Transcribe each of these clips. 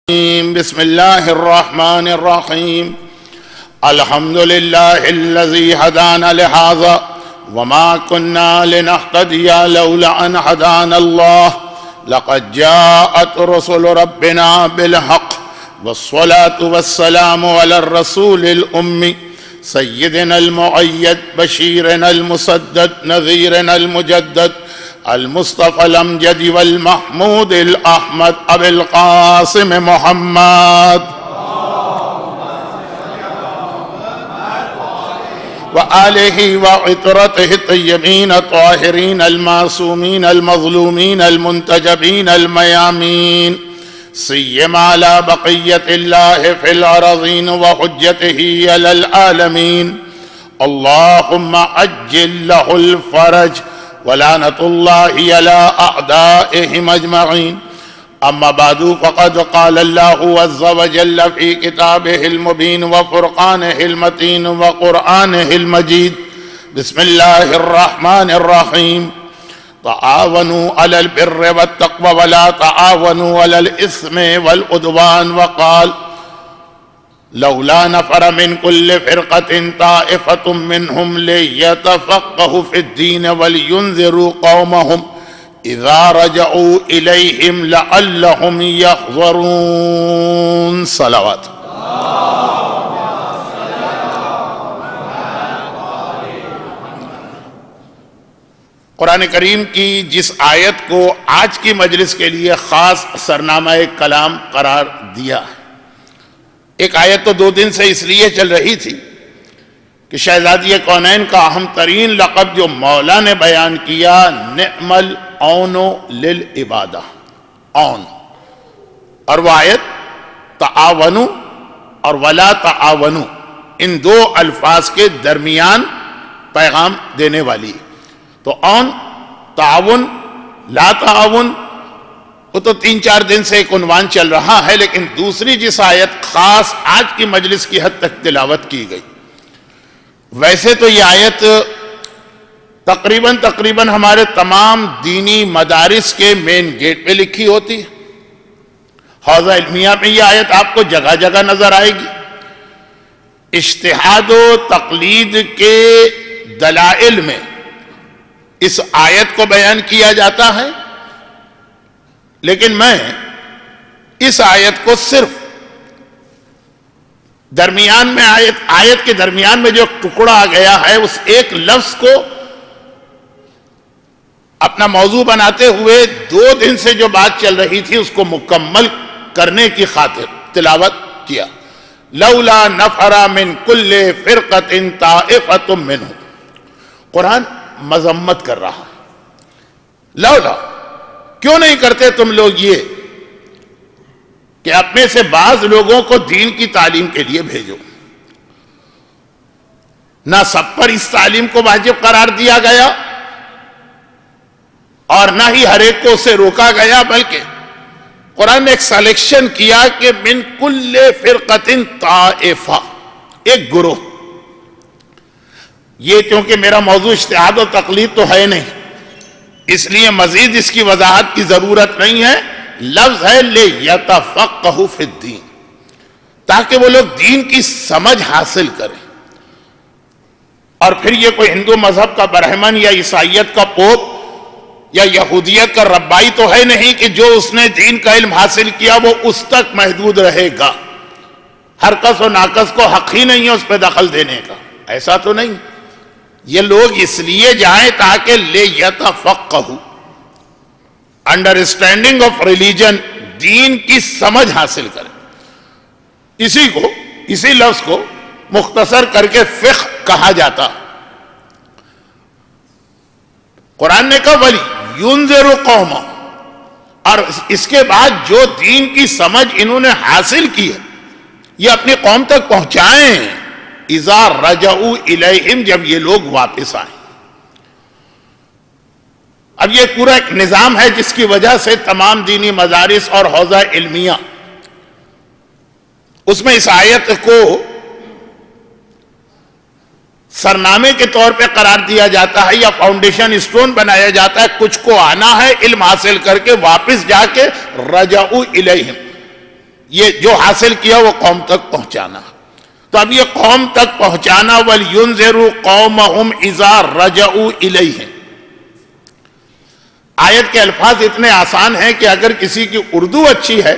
بسم الله الرحمن الرحيم الحمد لله الذي هدانا لهذا وما كنا لنهتدي لولا أن هدانا الله لقد جاءت رسل ربنا بالحق والصلاة والسلام على الرسول الأمي سيدنا المؤيد بشيرنا المسدد نذيرنا المجدد المصطفى الأمجد والمحمود الأحمد أبي القاسم محمد وآله وعطرته الطيبين الطاهرين المعصومين المظلومين المنتجبين الميامين سيما على بقية الله في الأراضين وحجته على العالمين اللهم عجل له الفرج ولعنة الله على أعدائهم أجمعين أما بعد فقد قال الله عز وجل في كتابه المبين وفرقانه المتين وقرآنه المجيد بسم الله الرحمن الرحيم تعاونوا على البر والتقوى ولا تعاونوا على الإثم والعدوان وقال لولا نفر من كل فرقة طائفة منهم ليتفقهوا في الدين ولينذروا قومهم إذا رجعوا إليهم لعلهم يحذرون صلوات قرآن کریم کی جس آیت کو آج کی مجلس کے لیے خاص سرنامہ کلام قرار دیا ایک آیت تو 2 دن سے اس لیے چل رہی تھی کہ شہزادی کونین کا اہم ترین لقب جو مولا نے بیان کیا نعم العون للعبادہ عون اور وہ آیت تعاونوا اور ولا تعاونوا ان 2 الفاظ کے درمیان پیغام دینے والی تو عون تعاون لا تعاون وہ تو 3-4 دن سے ایک عنوان چل رہا ہے لیکن دوسری جس آیت خاص آج کی مجلس کی حد تک تلاوت کی گئی ویسے تو یہ آیت تقریباً ہمارے تمام دینی مدارس کے مین گیٹ پہ لکھی ہوتی ہے حوزہ علمیہ میں یہ آیت آپ کو جگہ جگہ نظر آئے گی اجتہاد و تقلید کے دلائل میں اس آیت کو بیان کیا جاتا ہے لیکن میں اس آیت کو صرف درمیان میں آیت کے درمیان میں جو ٹکڑا آ گیا ہے اس ایک لفظ کو اپنا موضوع بناتے ہوئے 2 دن سے جو بات چل رہی تھی اس کو مکمل کرنے کی خاطر تلاوت کیا لولا نفر من کل فرقۃ طائفۃ منهم قرآن مذمت کر رہا ہے لولا کیوں نہیں کرتے تم لوگ یہ کہ اپنے سے بعض لوگوں کو دین کی تعلیم کے لیے بھیجو نہ سب پر اس تعلیم کو واجب قرار دیا گیا اور نہ ہی ہر ایک کو اسے روکا گیا بلکہ قرآن نے ایک سلیکشن کیا کہ من کل فرقۃ طائفہ ایک گروہ یہ کیونکہ میرا موضوع اجتہاد و تقلید تو ہے نہیں اس لیے مزید اس کی وضاحت کی ضرورت نہیں ہے لفظ ہے لِيَتَفَقَّهُ فِي الدِّينِ تاکہ وہ لوگ دین کی سمجھ حاصل کریں اور پھر یہ کوئی ہندو مذہب کا برہمن یا عیسائیت کا پوپ یا یہودیت کا ربائی تو ہے نہیں کہ جو اس نے دین کا علم حاصل کیا وہ اس تک محدود رہے گا ہر کس و ناکس کو حق ہی نہیں ہے اس پہ دخل دینے کا ایسا تو نہیں یہ لوگ اس لیے جائیں تاکہ لِيَتَفَقَّهُ انڈرسٹینڈنگ آف ریلیجن دین کی سمجھ حاصل کریں اسی لفظ کو مختصر کر کے فقہ کہا جاتا قرآن نے کہا ولی ينذر قوم اور اس کے بعد جو دین کی سمجھ انہوں نے حاصل کی ہے یہ اپنی قوم تک پہنچائیں اذا رجعوا الیہم جب یہ لوگ واپس آئیں اب یہ پورا ایک نظام ہے جس کی وجہ سے تمام دینی مدارس اور حوزہ علمیہ اس میں اس آیت کو سرنامے کے طور پہ قرار دیا جاتا ہے یا فاؤنڈیشن اسٹون بنایا جاتا ہے. کچھ کو آنا ہے علم حاصل کر کے واپس جا کے رجعوا الیہم, یہ جو حاصل کیا وہ قوم تک پہنچانا. تو اب یہ قوم تک پہنچانا وَلْيُنذِرُوا قَوْمَهُمْ إِذَا رَجَعُوا إِلَيْهِ. آیت کے الفاظ اتنے آسان ہیں کہ اگر کسی کی اردو اچھی ہے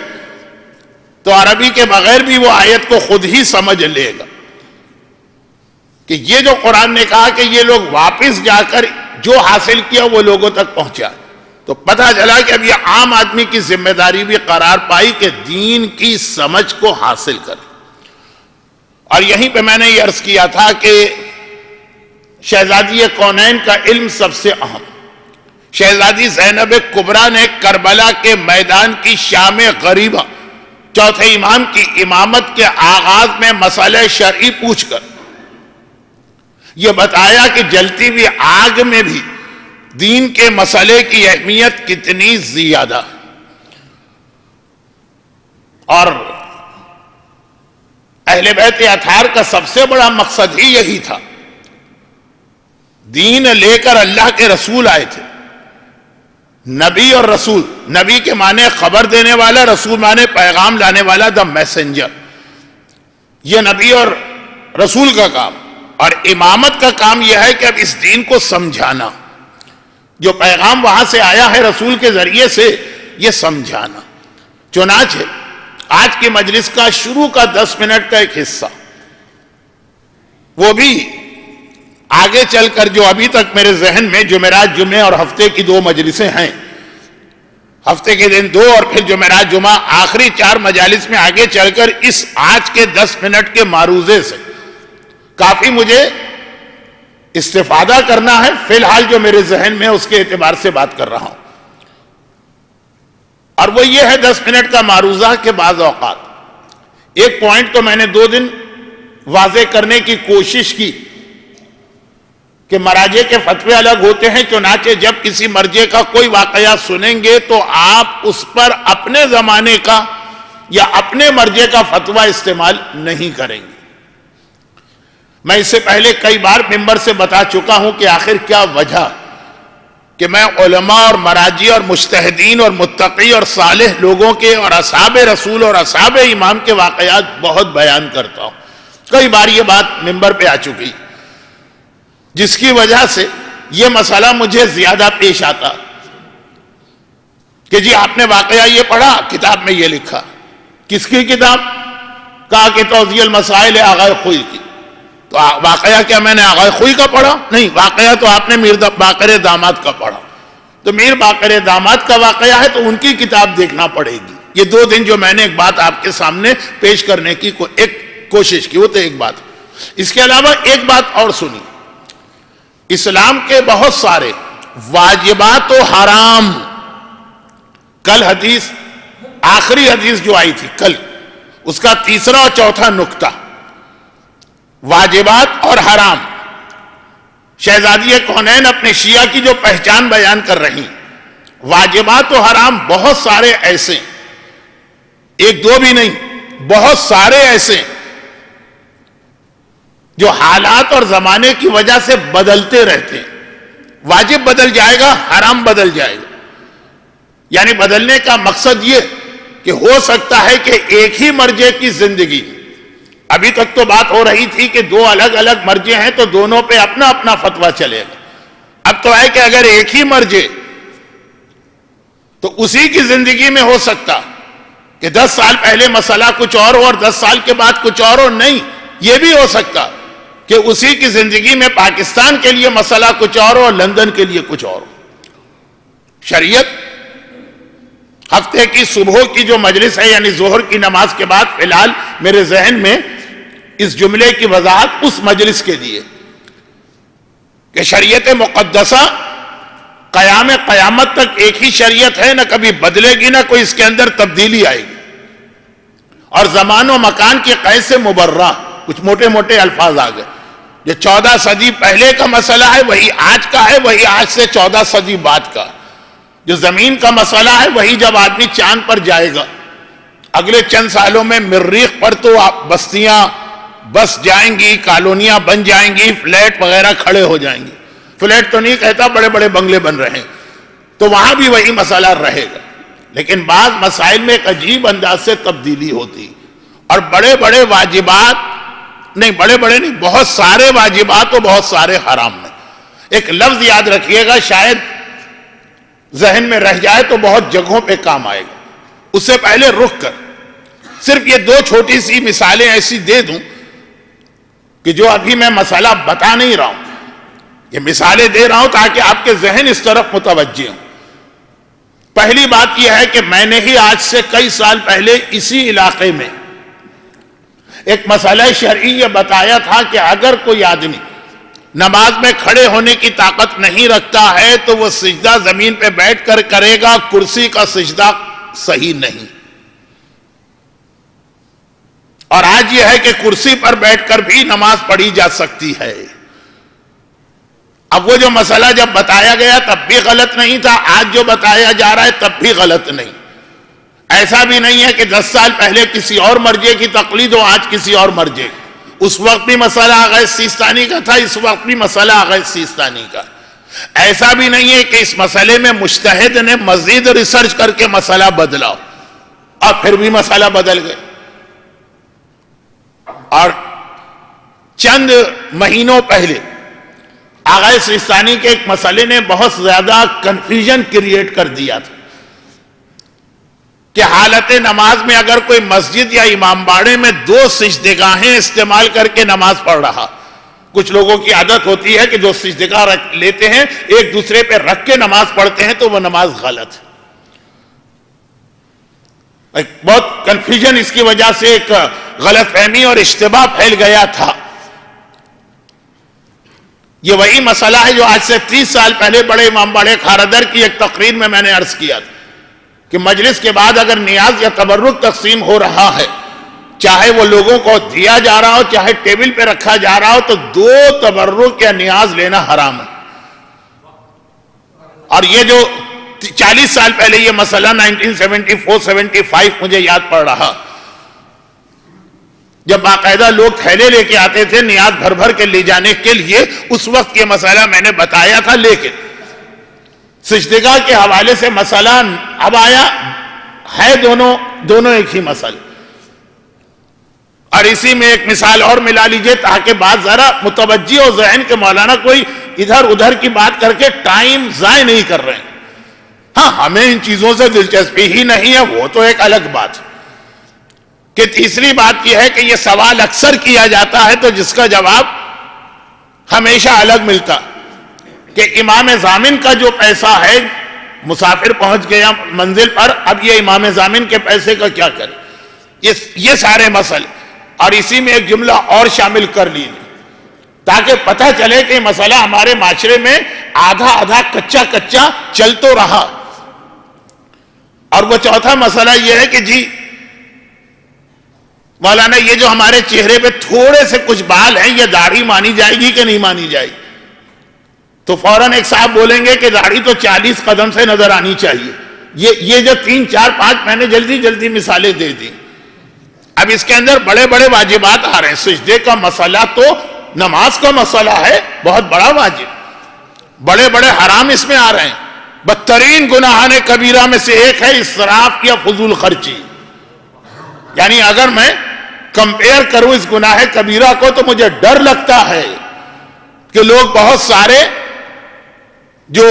تو عربی کے بغیر بھی وہ آیت کو خود ہی سمجھ لے گا کہ یہ جو قرآن نے کہا کہ یہ لوگ واپس جا کر جو حاصل کیا وہ لوگوں تک پہنچا. تو پتہ چلا کہ اب یہ عام آدمی کی ذمہ داری بھی قرار پائی کہ دین کی سمجھ کو حاصل کرے. اور یہیں پہ میں نے یہ عرض کیا تھا کہ شہزادی کونین کا علم سب سے اہم. شہزادی زینب کبریٰ نے کربلا کے میدان کی شام غریبہ چوتھے امام کی امامت کے آغاز میں مسئلہ شرعی پوچھ کر یہ بتایا کہ جلتی ہوئی آگ میں بھی دین کے مسئلے کی اہمیت کتنی زیادہ. اور اہل بیت اطہار کا سب سے بڑا مقصد ہی یہی تھا. دین لے کر اللہ کے رسول آئے تھے. نبی اور رسول، نبی کے معنی خبر دینے والا، رسول معنی پیغام لانے والا، دا میسنجر. یہ نبی اور رسول کا کام. اور امامت کا کام یہ ہے کہ اب اس دین کو سمجھانا، جو پیغام وہاں سے آیا ہے رسول کے ذریعے سے، یہ سمجھانا. چنانچہ آج کی مجلس کا شروع کا 10 منٹ کا ایک حصہ، وہ بھی آگے چل کر جو ابھی تک میرے ذہن میں جمعرات جمعے اور ہفتے کی 2 مجلسیں ہیں، ہفتے کے دن 2 اور پھر جمعرات جمعہ، آخری 4 مجالس میں آگے چل کر اس آج کے 10 منٹ کے معروضے سے کافی مجھے استفادہ کرنا ہے. فی الحال جو میرے ذہن میں اس کے اعتبار سے بات کر رہا ہوں، اور وہ یہ ہے 10 منٹ کا معروضہ کے بعض اوقات ایک پوائنٹ تو میں نے 2 دن واضح کرنے کی کوشش کی کہ مراجع کے فتوے الگ ہوتے ہیں. چنانچہ جب کسی مرجع کا کوئی واقعہ سنیں گے تو آپ اس پر اپنے زمانے کا یا اپنے مرجع کا فتویٰ استعمال نہیں کریں گے. میں اس سے پہلے کئی بار ممبر سے بتا چکا ہوں کہ آخر کیا وجہ کہ میں علماء اور مراجع اور مجتہدین اور متقی اور صالح لوگوں کے اور اصحاب رسول اور اصحاب امام کے واقعات بہت بیان کرتا ہوں. کئی بار یہ بات ممبر پہ آ چکی، جس کی وجہ سے یہ مسئلہ مجھے زیادہ پیش آتا کہ جی آپ نے واقعہ یہ پڑھا، کتاب میں یہ لکھا. کس کی کتاب؟ کہا کہ توضیح المسائل آغا خوئی کی. تو واقعہ کیا میں نے آغا خوئی کا پڑھا؟ نہیں، واقعہ تو آپ نے میر باقر داماد کا پڑھا. تو میر باقر داماد کا واقعہ ہے تو ان کی کتاب دیکھنا پڑے گی. یہ 2 دن جو میں نے ایک بات آپ کے سامنے پیش کرنے کی ایک کوشش کی، وہ تو ایک بات. اس کے علاوہ ایک بات اور سنی. اسلام کے بہت سارے واجبات و حرام، کل حدیث، آخری حدیث جو آئی تھی کل، اس کا 3 اور 4 نکتہ، واجبات اور حرام. شہزادی کونین اپنے شیعہ کی جو پہچان بیان کر رہی، واجبات و حرام بہت سارے ایسے، 1-2 بھی نہیں، بہت سارے ایسے جو حالات اور زمانے کی وجہ سے بدلتے رہتے ہیں. واجب بدل جائے گا، حرام بدل جائے گا. یعنی بدلنے کا مقصد یہ کہ ہو سکتا ہے کہ ایک ہی مرجع کی زندگی، ابھی تک تو بات ہو رہی تھی کہ 2 الگ الگ مرجع ہیں تو دونوں پہ اپنا اپنا فتویٰ چلے گا. اب تو ہے کہ اگر ایک ہی مرجع تو اسی کی زندگی میں ہو سکتا کہ 10 سال پہلے مسئلہ کچھ اور ہو اور 10 سال کے بعد کچھ اور ہو. نہیں، یہ بھی ہو سکتا کہ اسی کی زندگی میں پاکستان کے لیے مسئلہ کچھ اور ہو اور لندن کے لیے کچھ اور ہو. شریعت ہفتے کی صبح کی جو مجلس ہے یعنی ظہر کی نماز کے بعد، فی الحال میرے ذہن میں اس جملے کی وضاحت اس مجلس کے لیے کہ شریعت مقدسہ قیام قیامت تک ایک ہی شریعت ہے، نہ کبھی بدلے گی، نہ کوئی اس کے اندر تبدیلی آئے گی. اور زمان و مکان کی قید سے مبرہ، کچھ موٹے موٹے الفاظ آ گئے. جو 14 صدی پہلے کا مسئلہ ہے وہی آج کا ہے، وہی آج سے 14 صدی بعد کا. جو زمین کا مسئلہ ہے وہی جب آدمی چاند پر جائے گا. اگلے چند سالوں میں مریخ پر تو بستیاں بس جائیں گی، کالونیاں بن جائیں گی، فلیٹ وغیرہ کھڑے ہو جائیں گے. فلیٹ تو نہیں کہتا، بڑے بڑے بنگلے بن رہے ہیں. تو وہاں بھی وہی مسئلہ رہے گا. لیکن بعض مسائل میں ایک عجیب انداز سے تبدیلی ہوتی، اور بڑے بڑے واجبات نہیں، بڑے بڑے نہیں، بہت سارے واجبات اور بہت سارے حرام میں۔ ایک لفظ یاد رکھیے گا، شاید ذہن میں رہ جائے تو بہت جگہوں پہ کام آئے گا۔ اس سے پہلے رک کر صرف یہ دو چھوٹی سی مثالیں ایسی دے دوں کہ جو ابھی میں مسئلہ بتا نہیں رہا ہوں، یہ مثالیں دے رہا ہوں تاکہ آپ کے ذہن اس طرف متوجہ ہوں۔ پہلی بات یہ ہے کہ میں نے ہی آج سے کئی سال پہلے اسی علاقے میں ایک مسئلہ شرعی یہ بتایا تھا کہ اگر کوئی آدمی نماز میں کھڑے ہونے کی طاقت نہیں رکھتا ہے تو وہ سجدہ زمین پہ بیٹھ کر کرے گا، کرسی کا سجدہ صحیح نہیں۔ اور آج یہ ہے کہ کرسی پر بیٹھ کر بھی نماز پڑھی جا سکتی ہے۔ اب وہ جو مسئلہ جب بتایا گیا تب بھی غلط نہیں تھا، آج جو بتایا جا رہا ہے تب بھی غلط نہیں۔ ایسا بھی نہیں ہے کہ 10 سال پہلے کسی اور مرجع کی تقلید ہو، آج کسی اور مرجع۔ اس وقت بھی مسئلہ آغا سیستانی کا تھا، اس وقت بھی مسئلہ آغا سیستانی کا۔ ایسا بھی نہیں ہے کہ اس مسئلے میں مجتہد نے مزید ریسرچ کر کے مسئلہ بدلا اور پھر بھی مسئلہ بدل گئے۔ اور چند مہینوں پہلے آغا سیستانی کے ایک مسئلے نے بہت زیادہ کنفیوژن کریٹ کر دیا تھا کہ حالت نماز میں اگر کوئی مسجد یا امام باڑے میں 2 سجدگاہیں استعمال کر کے نماز پڑھ رہا، کچھ لوگوں کی عادت ہوتی ہے کہ 2 سجدگاہ لیتے ہیں، ایک دوسرے پہ رکھ کے نماز پڑھتے ہیں، تو وہ نماز غلط ہے۔ بہت کنفیوژن اس کی وجہ سے ایک غلط فہمی اور اشتباہ پھیل گیا تھا۔ یہ وہی مسئلہ ہے جو آج سے 30 سال پہلے بڑے امام باڑے کھارادر کی ایک تقریر میں نے عرض کیا تھا کہ مجلس کے بعد اگر نیاز یا تبرک تقسیم ہو رہا ہے، چاہے وہ لوگوں کو دیا جا رہا ہو چاہے ٹیبل پہ رکھا جا رہا ہو، تو 2 تبرک یا نیاز لینا حرام ہے۔ اور یہ جو 40 سال پہلے یہ مسئلہ 1974-75 مجھے یاد پڑ رہا، جب باقاعدہ لوگ تھیلے لے کے آتے تھے نیاز بھر بھر کے لے جانے کے لیے، اس وقت یہ مسئلہ میں نے بتایا تھا، لیکن سجدگاہ کے حوالے سے مسئلہ اب آیا ہے، دونوں ایک ہی مسئلہ۔ اور اسی میں ایک مثال اور ملا لیجئے تاکہ بات ذرا متوجہ ہو ذہن کے، مولانا کوئی ادھر ادھر کی بات کر کے ٹائم ضائع نہیں کر رہے ہیں۔ ہاں، ہمیں ان چیزوں سے دلچسپی ہی نہیں ہے، وہ تو ایک الگ بات ہے۔ کہ تیسری بات یہ ہے کہ یہ سوال اکثر کیا جاتا ہے تو جس کا جواب ہمیشہ الگ ملتا کہ امام ضامن کا جو پیسہ ہے، مسافر پہنچ گیا منزل پر، اب یہ امام ضامن کے پیسے کا کیا کرے؟ یہ سارے مسئلے، اور اسی میں ایک جملہ اور شامل کر لیجیے تاکہ پتہ چلے کہ مسئلہ ہمارے معاشرے میں آدھا کچا چل تو رہا۔ اور وہ چوتھا مسئلہ یہ ہے کہ جی مولانا یہ جو ہمارے چہرے پہ تھوڑے سے کچھ بال ہیں، یہ داڑھی مانی جائے گی کہ نہیں مانی جائے گی؟ تو فوراً ایک صاحب بولیں گے کہ داڑھی تو 40 قدم سے نظر آنی چاہیے۔ یہ جو 3 4 5 میں نے جلدی مثالیں دے دی۔ اب اس کے اندر بڑے بڑے واجبات آ رہے ہیں۔ سجدے کا مسئلہ تو نماز کا مسئلہ ہے، بہت بڑا واجب۔ بڑے بڑے حرام اس میں آ رہے ہیں۔ بدترین گناہان کبیرہ میں سے ایک ہے اسراف یا فضول خرچی۔ یعنی اگر میں کمپیئر کروں اس گناہ کبیرہ کو تو مجھے ڈر لگتا ہے کہ لوگ بہت سارے جو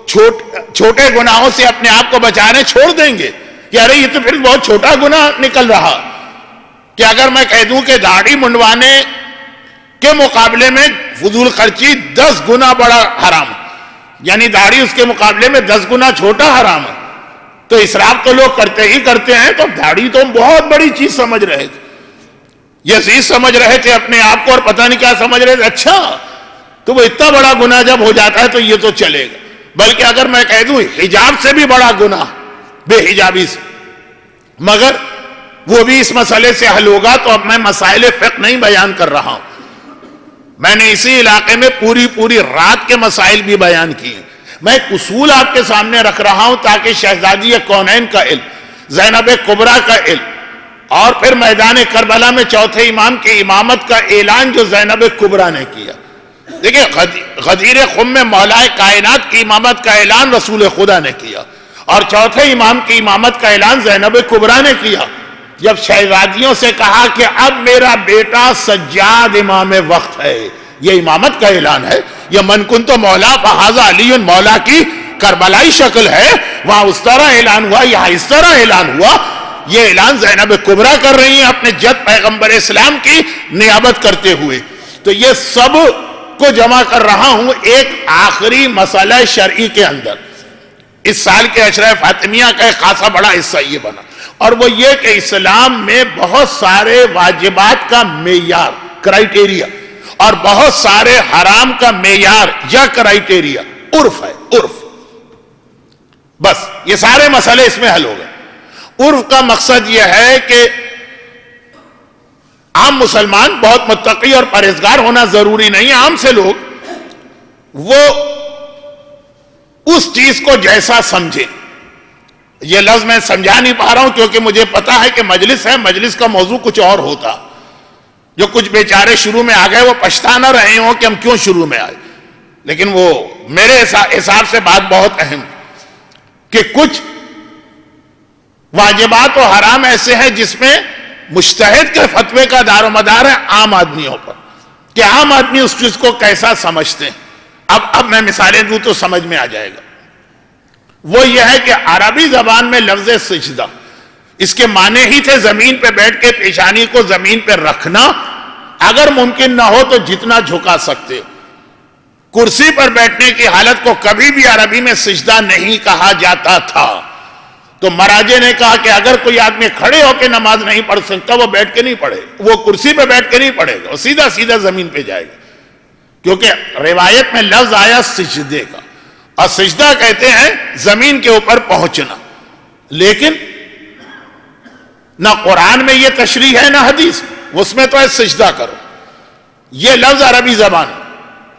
چھوٹے گناہوں سے اپنے آپ کو بچانے چھوڑ دیں گے کہ ارے یہ تو پھر بہت چھوٹا گناہ نکل رہا۔ کہ اگر میں کہہ دوں کہ داڑھی منڈوانے کے مقابلے میں فضول خرچی 10 گنا بڑا حرام، یعنی داڑھی اس کے مقابلے میں 10 گنا چھوٹا حرام ہے، تو اسراف تو لوگ کرتے ہی کرتے ہیں، تو داڑھی تو بہت بڑی چیز سمجھ رہے تھے، یزید سمجھ رہے تھے اپنے آپ کو، اور پتہ نہیں کیا سمجھ رہے تھے۔ اچھا تو وہ اتنا بڑا گناہ جب ہو جاتا ہے تو یہ تو چلے گا۔ بلکہ اگر میں کہہ دوں حجاب سے بھی بڑا گناہ بے حجابی سے، مگر وہ بھی اس مسئلے سے حل ہوگا، تو اب میں مسائل فقہ نہیں بیان کر رہا ہوں، میں نے اسی علاقے میں پوری رات کے مسائل بھی بیان کیے۔ میں ایک اصول آپ کے سامنے رکھ رہا ہوں تاکہ شہزادی کونین کا علم، زینب کبریٰ کا علم، اور پھر میدان کربلا میں چوتھے امام کی امامت کا اعلان جو زینب کبریٰ نے کیا۔ دیکھیں غدیر خم میں مولا کائنات کی امامت کا اعلان رسول خدا نے کیا، اور چوتھے امام کی امامت کا اعلان زینب کبریٰ نے کیا جب شہزادیوں سے کہا کہ اب میرا بیٹا سجاد امام وقت ہے. یہ امامت کا اعلان ہے. یہ من کنت مولا فہذا علی مولا کی کربلائی شکل ہے. وہاں اس طرح اعلان ہوا, یہاں اس طرح اعلان ہوا. یہ اعلان زینب کبریٰ کر رہی ہیں اپنے جد پیغمبر اسلام کی نیابت کرتے ہوئے. تو یہ سب کو جمع کر رہا ہوں ایک آخری مسئلہ شرعی کے اندر. اس سال کے عشرہ فاطمیہ کا ایک خاصا بڑا حصہ یہ بنا, اور وہ یہ کہ اسلام میں بہت سارے واجبات کا معیار کرائیٹیریا اور بہت سارے حرام کا معیار یا کرائیٹیریا عرف ہے. عرف, بس یہ سارے مسئلے اس میں حل ہو گئے. عرف کا مقصد یہ ہے کہ عام مسلمان بہت متقی اور پرہیزگار ہونا ضروری نہیں. عام سے لوگ وہ اس چیز کو جیسا سمجھے. یہ لفظ میں سمجھا نہیں پا رہا ہوں کیونکہ مجھے پتا ہے کہ مجلس ہے, مجلس کا موضوع کچھ اور ہوتا. جو کچھ بیچارے شروع میں آ گئے وہ پچھتا نہ رہے ہوں کہ ہم کیوں شروع میں آئے, لیکن وہ میرے حساب سے بات بہت اہم کہ کچھ واجبات و حرام ایسے ہیں جس میں مجتہد کے فتوے کا دار و مدار ہے عام آدمیوں پر, کہ عام آدمی اس چیز کو کیسا سمجھتے ہیں. اب میں مثالیں دوں تو سمجھ میں آ جائے گا. وہ یہ ہے کہ عربی زبان میں لفظ سجدہ, اس کے معنی ہی تھے زمین پہ بیٹھ کے پیشانی کو زمین پہ رکھنا, اگر ممکن نہ ہو تو جتنا جھکا سکتے. کرسی پر بیٹھنے کی حالت کو کبھی بھی عربی میں سجدہ نہیں کہا جاتا تھا. تو مراجع نے کہا کہ اگر کوئی آدمی کھڑے ہو کے نماز نہیں پڑھ سکتا وہ بیٹھ کے نہیں پڑھے, وہ کرسی پہ بیٹھ کے نہیں پڑھے گا, وہ سیدھا سیدھا زمین پہ جائے گا. کیونکہ روایت میں لفظ آیا سجدے کا, اور سجدہ کہتے ہیں زمین کے اوپر پہنچنا. لیکن نہ قرآن میں یہ تشریح ہے نہ حدیث میں, اس میں تو ہے سجدہ کرو. یہ لفظ عربی زبان,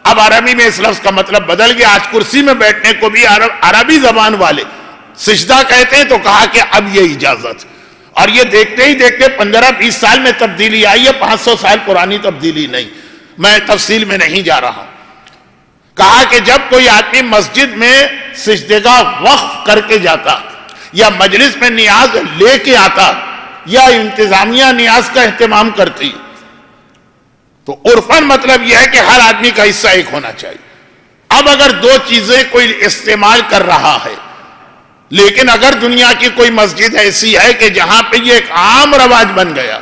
اب عربی میں اس لفظ کا مطلب بدل گیا. آج کرسی میں بیٹھنے کو بھی عربی زبان والے سجدہ کہتے ہیں, تو کہا کہ اب یہ اجازت. اور یہ دیکھتے ہی دیکھتے 15-20 سال میں تبدیلی آئی ہے, 500 سال پرانی تبدیلی نہیں. میں تفصیل میں نہیں جا رہا ہوں. کہا کہ جب کوئی آدمی مسجد میں سجدگاہ وقف کر کے جاتا یا مجلس میں نیاز لے کے آتا یا انتظامیہ نیاز کا اہتمام کرتی, تو عرفاً مطلب یہ ہے کہ ہر آدمی کا حصہ ایک ہونا چاہیے. اب اگر دو چیزیں کوئی استعمال کر رہا ہے, لیکن اگر دنیا کی کوئی مسجد ایسی ہے کہ جہاں پہ یہ ایک عام رواج بن گیا,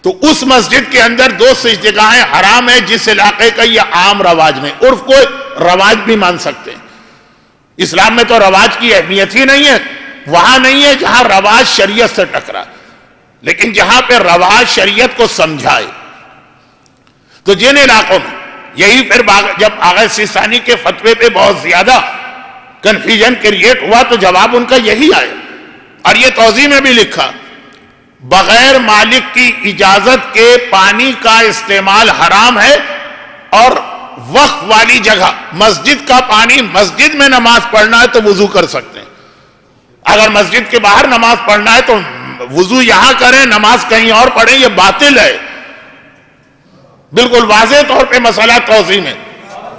تو اس مسجد کے اندر دو سجدگاہیں حرام ہیں جس علاقے کا یہ عام رواج نہیں. عرف کو رواج بھی مان سکتے ہیں. اسلام میں تو رواج کی اہمیت ہی نہیں ہے, وہاں نہیں ہے جہاں رواج شریعت سے ٹکرا, لیکن جہاں پہ رواج شریعت کو سمجھائے. تو جن علاقوں میں یہی پھر جب آغا سیستانی کے فتوے پہ بہت زیادہ کنفیوژن کریٹ ہوا تو جواب ان کا یہی آیا, اور یہ توضیح میں بھی لکھا, بغیر مالک کی اجازت کے پانی کا استعمال حرام ہے, اور وقف والی جگہ مسجد کا پانی, مسجد میں نماز پڑھنا ہے تو وضو کر سکتے ہیں. اگر مسجد کے باہر نماز پڑھنا ہے تو وضو یہاں کریں, نماز کہیں اور پڑھیں, یہ باطل ہے. بالکل واضح طور پہ مسئلہ توضیح میں.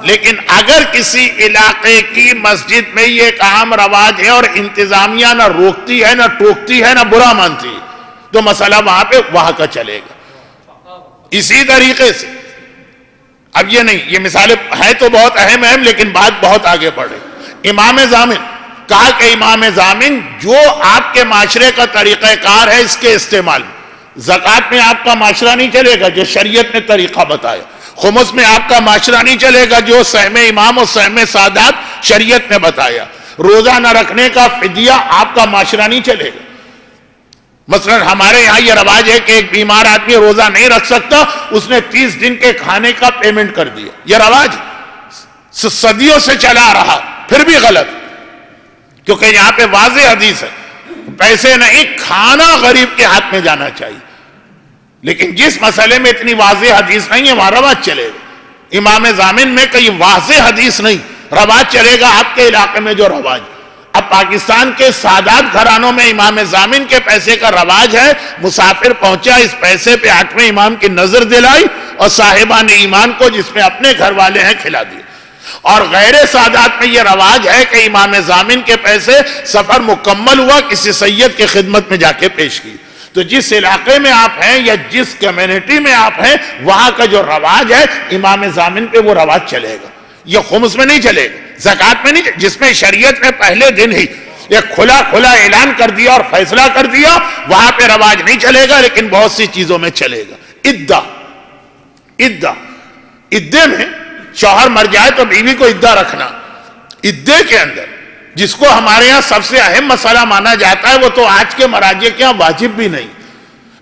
لیکن اگر کسی علاقے کی مسجد میں یہ ایک عام رواج ہے اور انتظامیہ نہ روکتی ہے نہ ٹوکتی ہے نہ برا مانتی ہے, تو مسئلہ وہاں پہ وہاں کا چلے گا. اسی طریقے سے اب یہ نہیں, یہ مثالیں ہیں تو بہت اہم لیکن بات بہت آگے بڑھ رہی. امام ضامن, کہا کہ امام ضامن جو آپ کے معاشرے کا طریقہ کار ہے اس کے استعمال میں, زکوٰۃ میں آپ کا معاشرہ نہیں چلے گا جو شریعت نے طریقہ بتایا, خمس میں آپ کا معاشرہ نہیں چلے گا جو سہم امام اور سہم سادات شریعت نے بتایا, روزہ نہ رکھنے کا فدیہ آپ کا معاشرہ نہیں چلے گا. مثلا ہمارے یہاں یہ رواج ہے کہ ایک بیمار آدمی روزہ نہیں رکھ سکتا, اس نے 30 دن کے کھانے کا پیمنٹ کر دیا. یہ رواج صدیوں سے چلا رہا, پھر بھی غلط, کیونکہ یہاں پہ واضح حدیث ہے پیسے نہیں, کھانا غریب کے ہاتھ میں جانا چاہیے. لیکن جس مسئلے میں اتنی واضح حدیث نہیں ہے وہاں رواج چلے گا. امام ضامن میں کئی واضح حدیث نہیں, رواج چلے گا آپ کے علاقے میں جو رواج. اب پاکستان کے سادات گھرانوں میں امام ضامن کے پیسے کا رواج ہے, مسافر پہنچا اس پیسے پہ 8ویں امام کی نظر دلائی اور صاحبان ایمان کو جس میں اپنے گھر والے ہیں کھلا دیے. اور غیر سادات میں یہ رواج ہے کہ امام ضامن کے پیسے سفر مکمل ہوا کسی سید کے خدمت میں جا کے پیش کی. تو جس علاقے میں آپ ہیں یا جس کمیونٹی میں آپ ہیں وہاں کا جو رواج ہے امام ضامن پہ وہ رواج چلے گا. یہ خمس میں نہیں چلے گا, زکوٰۃ میں نہیں, جس میں شریعت نے پہلے دن ہی یہ کھلا اعلان کر دیا اور فیصلہ کر دیا, وہاں پہ رواج نہیں چلے گا, لیکن بہت سی چیزوں میں چلے گا. عدے میں شوہر مر جائے تو بیوی کو عدہ رکھنا. عدے کے اندر جس کو ہمارے ہاں سب سے اہم مسئلہ مانا جاتا ہے وہ تو آج کے مراجع کے ہاں واجب بھی نہیں.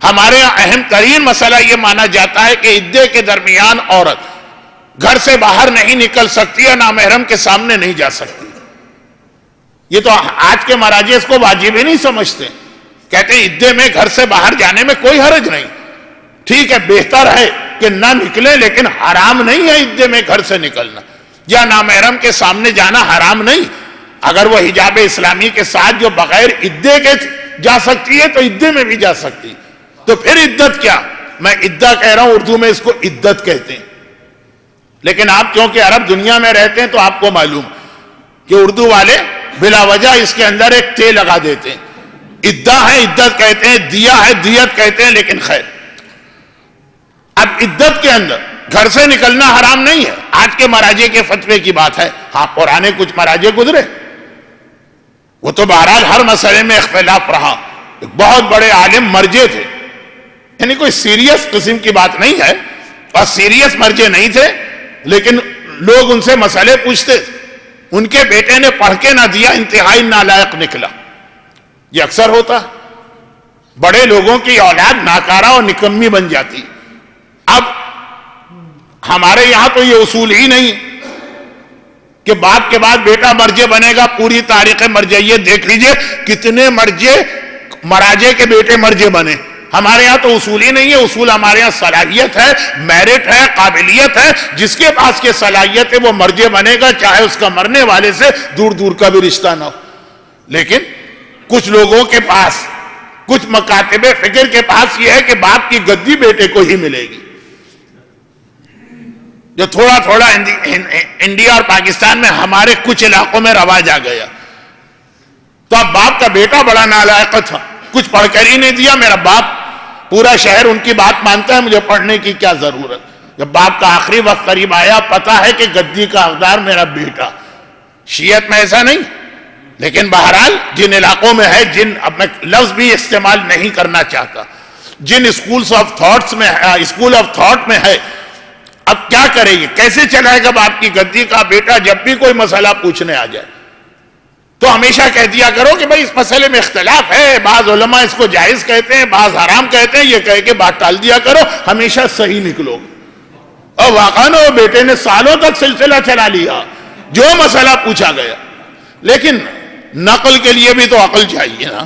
ہمارے ہاں اہم ترین مسئلہ یہ مانا جاتا ہے کہ عدے کے درمیان عورت گھر سے باہر نہیں نکل سکتی اور نامحرم کے سامنے نہیں جا سکتی. یہ تو آج کے مراجع اس کو واجب ہی نہیں سمجھتے, کہتے ہیں عدے میں گھر سے باہر جانے میں کوئی حرج نہیں. ٹھیک ہے, بہتر ہے کہ نہ نکلے, لیکن حرام نہیں ہے عدے میں گھر سے نکلنا یا نامحرم کے سامنے جانا حرام نہیں. اگر وہ حجاب اسلامی کے ساتھ جو بغیر عدے کے جا سکتی ہے تو عدے میں بھی جا سکتی. تو پھر عدت کیا, میں عدہ کہہ رہا ہوں, اردو میں اس کو عدت کہتے ہیں. لیکن آپ کیونکہ عرب دنیا میں رہتے ہیں تو آپ کو معلوم کہ اردو والے بلا وجہ اس کے اندر ایک تے لگا دیتے ہیں. عدہ ہے عدت کہتے ہیں, دیا ہے دیت کہتے ہیں, لیکن خیر اب عدت کے اندر گھر سے نکلنا حرام نہیں ہے. آج کے مراجع کے فتوے کی بات ہے. ہاں پرانے کچھ مراجع گزرے, وہ تو بہرحال ہر مسئلے میں اختلاف رہا. بہت بڑے عالم مرجع تھے, یعنی کوئی سیریس قسم کی بات نہیں ہے, اور سیریس مرجع نہیں تھے, لیکن لوگ ان سے مسئلے پوچھتے. ان کے بیٹے نے پڑھ کے نہ دیا, انتہائی نالائق نکلا. یہ اکثر ہوتا ہے, بڑے لوگوں کی اولاد ناکارہ اور نکمی بن جاتی. اب ہمارے یہاں تو یہ اصول ہی نہیں کہ باپ کے بعد بیٹا مرجع بنے گا. پوری تاریخ مرجعیت دیکھ لیجئے کتنے مراجع کے بیٹے مرجع بنے. ہمارے یہاں تو اصول ہی نہیں ہے. اصول ہمارے یہاں صلاحیت ہے, میرٹ ہے, قابلیت ہے. جس کے پاس کے صلاحیت ہے وہ مرجع بنے گا, چاہے اس کا مرنے والے سے دور دور کا بھی رشتہ نہ ہو. لیکن کچھ لوگوں کے پاس, کچھ مکاتب فکر کے پاس یہ ہے کہ باپ کی گدی بیٹے کو ہی ملے گی. جو تھوڑا تھوڑا انڈیا اور پاکستان میں ہمارے کچھ علاقوں میں رواج آ گیا. تو اب باپ کا بیٹا بڑا نالائق تھا, کچھ پڑھ کر ہی نہیں دیا. میرا باپ پورا شہر ان کی بات مانتا ہے, مجھے پڑھنے کی کیا ضرورت. جب باپ کا آخری وقت قریب آیا, پتا ہے کہ گدی کا حقدار میرا بیٹا. شیعت میں ایسا نہیں, لیکن بہرحال جن علاقوں میں ہے, جن اب میں لفظ بھی استعمال نہیں کرنا چاہتا, جن اسکول آف تھاٹ میں ہے, اب کیا کرے گی, کیسے چلائے گا باپ کی گدی کا بیٹا. جب بھی کوئی مسئلہ پوچھنے آ جائے تو ہمیشہ کہہ دیا کرو کہ بھائی اس مسئلے میں اختلاف ہے, بعض علماء اس کو جائز کہتے ہیں, بعض حرام کہتے ہیں. یہ کہہ کے بات ٹال دیا کرو, ہمیشہ صحیح نکلو گے. اور واقعا وہ بیٹے نے سالوں تک سلسلہ چلا لیا, جو مسئلہ پوچھا گیا. لیکن نقل کے لیے بھی تو عقل چاہیے نا.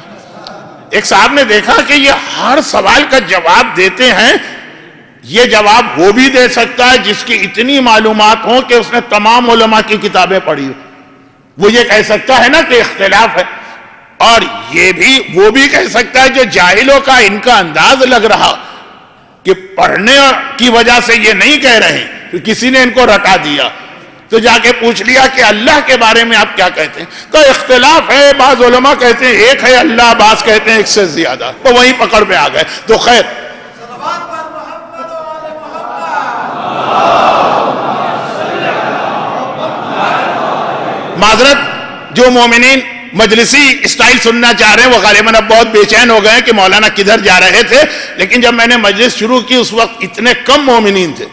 ایک صاحب نے دیکھا کہ یہ ہر سوال کا جواب دیتے ہیں. یہ جواب وہ بھی دے سکتا ہے جس کی اتنی معلومات ہوں کہ اس نے تمام علماء کی کتابیں پڑھی. وہ یہ کہہ سکتا ہے نا کہ اختلاف ہے, اور یہ بھی وہ بھی کہہ سکتا ہے جو جاہلوں کا ان کا انداز لگ رہا کہ پڑھنے کی وجہ سے یہ نہیں کہہ رہے, کہ کسی نے ان کو رٹا دیا. تو جا کے پوچھ لیا کہ اللہ کے بارے میں آپ کیا کہتے ہیں. تو اختلاف ہے, بعض علماء کہتے ہیں ایک ہے اللہ, بعض کہتے ہیں ایک سے زیادہ. تو وہیں پکڑ پہ آ گئے. تو خیر, معذرت, جو مومنین مجلسی اسٹائل سننا چاہ رہے ہیں وہ غالباً اب بہت بے چین ہو گئے ہیں کہ مولانا کدھر جا رہے تھے. لیکن جب میں نے مجلس شروع کی اس وقت اتنے کم مومنین تھے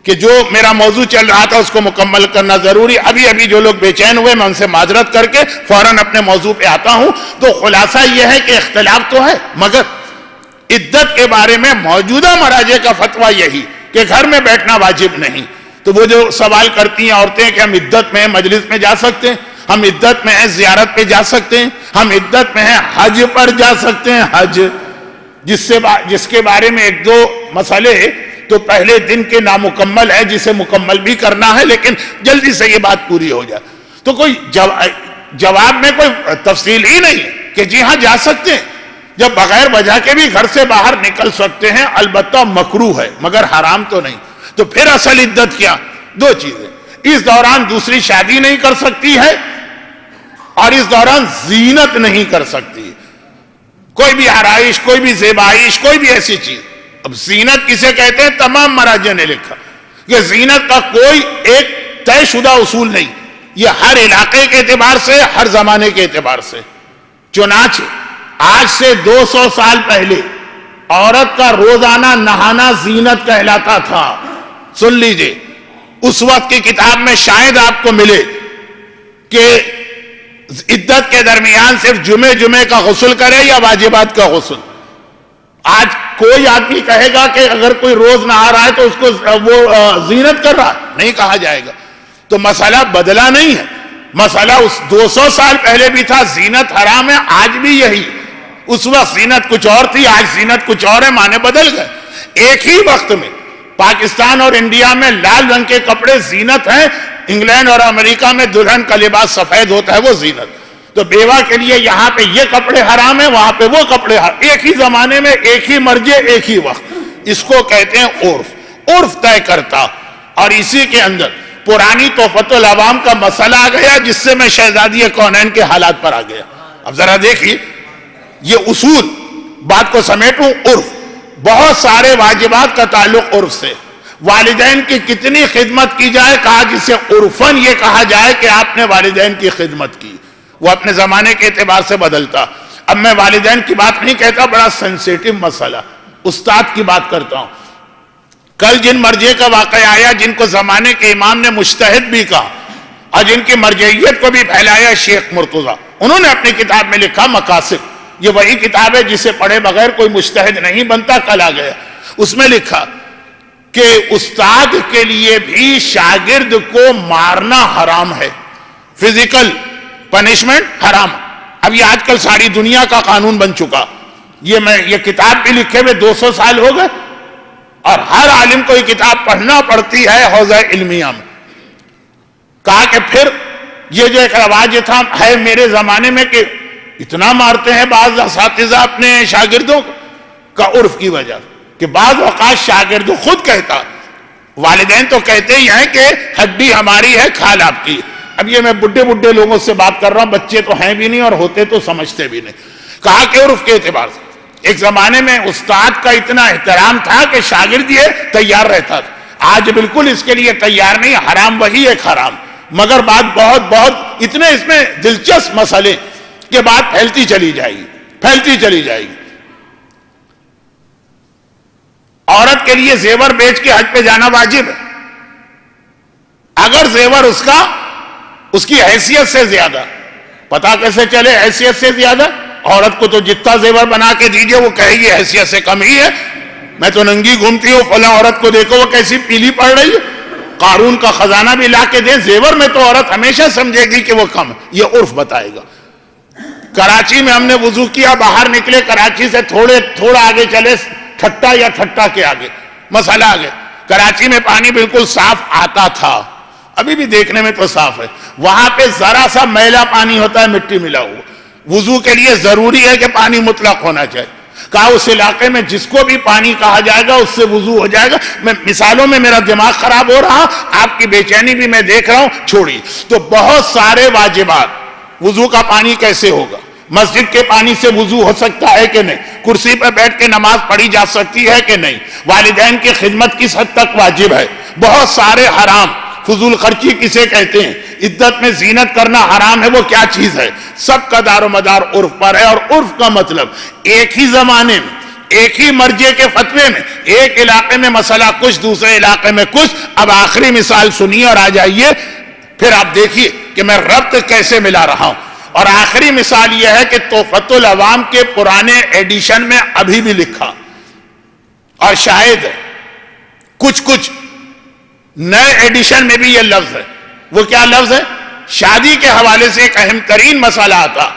کہ جو میرا موضوع چل رہا تھا اس کو مکمل کرنا ضروری. ابھی جو لوگ بے چین ہوئے میں ان سے معذرت کر کے فوراً اپنے موضوع پہ آتا ہوں. تو خلاصہ یہ ہے کہ اختلاف تو ہے, مگر عدت کے بارے میں موجودہ مراجع کا فتویٰ یہی کہ گھر میں بیٹھنا واجب نہیں. تو وہ جو سوال کرتی ہیں عورتیں کہ ہم عدت میں مجلس میں جا سکتے ہیں, ہم عدت میں ہیں زیارت پہ جا سکتے ہیں, ہم عدت میں ہیں حج پر جا سکتے ہیں. حج جس کے بارے میں ایک دو مسئلے تو پہلے دن کے نامکمل ہے, جسے مکمل بھی کرنا ہے, لیکن جلدی سے یہ بات پوری ہو جائے. تو کوئی جواب میں کوئی تفصیل ہی نہیں ہے کہ جی ہاں جا سکتے ہیں, جب بغیر وجہ کے بھی گھر سے باہر نکل سکتے ہیں. البتہ مکروہ ہے مگر حرام تو نہیں. تو پھر اصل عدت کیا؟ دو چیزیں. اس دوران دوسری شادی نہیں کر سکتی ہے اور اس دوران زینت نہیں کر سکتی، کوئی بھی آرائش، کوئی بھی زیبائش، کوئی بھی ایسی چیز۔ اب زینت کسے کہتے ہیں؟ تمام مراجع نے لکھا کہ زینت کا کوئی ایک طے شدہ اصول نہیں، یہ ہر علاقے کے اعتبار سے، ہر زمانے کے اعتبار سے۔ چنانچہ آج سے 200 سال پہلے عورت کا روزانہ نہانا زینت کہلاتا تھا۔ سن لیجئے، اس وقت کی کتاب میں شاید آپ کو ملے کہ عدت کے درمیان صرف جمعے کا غسل کرے یا واجبات کا غسل۔ آج کوئی آدمی کہے گا کہ اگر کوئی روز نہا رہا ہے تو اس کو وہ زینت کر رہا ہے، نہیں کہا جائے گا۔ تو مسئلہ بدلا نہیں ہے، مسئلہ اس 200 سال پہلے بھی تھا، زینت حرام ہے، آج بھی یہی۔ اس وقت زینت کچھ اور تھی، آج زینت کچھ اور ہے، معنی بدل گئے۔ ایک ہی وقت میں پاکستان اور انڈیا میں لال رنگ کے کپڑے زینت ہیں، انگلینڈ اور امریکہ میں دلہن کا لباس سفید ہوتا ہے، وہ زینت۔ تو بیوہ کے لیے یہاں پہ یہ کپڑے حرام ہیں، وہاں پہ وہ کپڑے حرام، ایک ہی زمانے میں ایک ہی مرجع ایک ہی وقت۔ اس کو کہتے ہیں عرف، عرف طے کرتا۔ اور اسی کے اندر پرانی تحفۃ العوام کا مسئلہ آ گیا، جس سے میں شہزادی کونین کے حالات پر آ گیا۔ اب ذرا دیکھیے یہ اصول، بات کو سمیٹوں، عرف، بہت سارے واجبات کا تعلق عرف سے۔ والدین کی کتنی خدمت کی جائے، کہا جسے عرفاً یہ کہا جائے کہ آپ نے والدین کی خدمت کی، وہ اپنے زمانے کے اعتبار سے بدلتا۔ اب میں والدین کی بات نہیں کہتا، بڑا سینسیٹیو مسئلہ، استاد کی بات کرتا ہوں۔ کل جن مرجع کا واقعہ آیا، جن کو زمانے کے امام نے مجتہد بھی کہا اور جن کی مرجعیت کو بھی پھیلایا، شیخ مرتضیٰ، انہوں نے اپنی کتاب میں لکھا مقاصد، یہ وہی کتاب ہے جسے پڑھے بغیر کوئی مجتہد نہیں بنتا، کل آ گیا۔ اس میں لکھا کہ استاد کے لیے بھی شاگرد کو مارنا حرام ہے، فزیکل پنشمنٹ حرام۔ اب یہ آج کل ساری دنیا کا قانون بن چکا، یہ کتاب بھی لکھے ہوئے 200 سال ہو گئے، اور ہر عالم کو یہ کتاب پڑھنا پڑتی ہے حوزہ علمیہ میں۔ کہا کہ پھر یہ جو ایک رواج تھا ہے میرے زمانے میں کہ اتنا مارتے ہیں بعض اساتذہ اپنے شاگردوں کا، عرف کی وجہ کہ بعض اوقات شاگرد خود کہتا، والدین تو کہتے ہی ہیں کہ ہڈی ہماری ہے، کھال آپ کی۔ اب یہ میں بڈھے لوگوں سے بات کر رہا ہوں، بچے تو ہیں بھی نہیں اور ہوتے تو سمجھتے بھی نہیں۔ کہا کہ عرف کے اعتبار سے ایک زمانے میں استاد کا اتنا احترام تھا کہ شاگرد یہ تیار رہتا تھا، آج بالکل اس کے لیے تیار نہیں، حرام وہی ایک حرام۔ مگر بات بہت اتنے اس میں دلچسپ مسئلے کہ بات پھیلتی چلی جائے گی۔ عورت کے لیے زیور بیچ کے حج پہ جانا واجب ہے، اگر زیور اس کی حیثیت سے زیادہ، پتا کیسے چلے حیثیت سے زیادہ؟ عورت کو تو جتنا زیور بنا کے دیجئے وہ کہے گی حیثیت سے کم ہی ہے، میں تو ننگی گھومتی ہوں، فلاں عورت کو دیکھو وہ کیسی پیلی پڑ رہی ہے، قارون کا خزانہ بھی لا کے دیں، زیور میں تو عورت ہمیشہ سمجھے گی کہ وہ کم ہے، یہ عرف بتائے گا۔ کراچی میں ہم نے وضو کیا، باہر نکلے، کراچی سے تھوڑا آگے چلے، ٹھٹا کے آگے مسئلہ آ گیا، کراچی میں پانی بالکل صاف آتا تھا، ابھی بھی دیکھنے میں تو صاف ہے، وہاں پہ ذرا سا میلا پانی ہوتا ہے، مٹی ملا ہوا، وضو کے لیے ضروری ہے کہ پانی مطلق ہونا چاہیے۔ کہا اس علاقے میں جس کو بھی پانی کہا جائے گا اس سے وضو ہو جائے گا۔ میں مثالوں میں میرا دماغ خراب ہو رہا، آپ کی بے چینی بھی میں دیکھ رہا ہوں، چھوڑی۔ تو بہت سارے واجبات، وضو کا پانی کیسے ہوگا، مسجد کے پانی سے وضو ہو سکتا ہے کہ نہیں، کرسی پر بیٹھ کے نماز پڑھی جا سکتی ہے کہ نہیں، والدین کی خدمت کس حد تک واجب ہے، بہت سارے حرام، فضول خرچی کسے کہتے ہیں، عدت میں زینت کرنا حرام ہے، وہ کیا چیز ہے، سب کا دار و مدار عرف پر ہے۔ اور عرف کا مطلب ایک ہی زمانے میں، ایک ہی مرجع کے فتوے میں، ایک علاقے میں مسئلہ کچھ، دوسرے علاقے میں کچھ۔ اب آخری مثال سنیے اور آ جائیے، پھر آپ دیکھیے کہ میں ربط کیسے ملا رہا ہوں۔ اور آخری مثال یہ ہے کہ تحفۃ العوام کے پرانے ایڈیشن میں ابھی بھی لکھا، اور شاید کچھ نئے ایڈیشن میں بھی یہ لفظ ہے۔ وہ کیا لفظ ہے؟ شادی کے حوالے سے ایک اہم ترین مسئلہ آتا،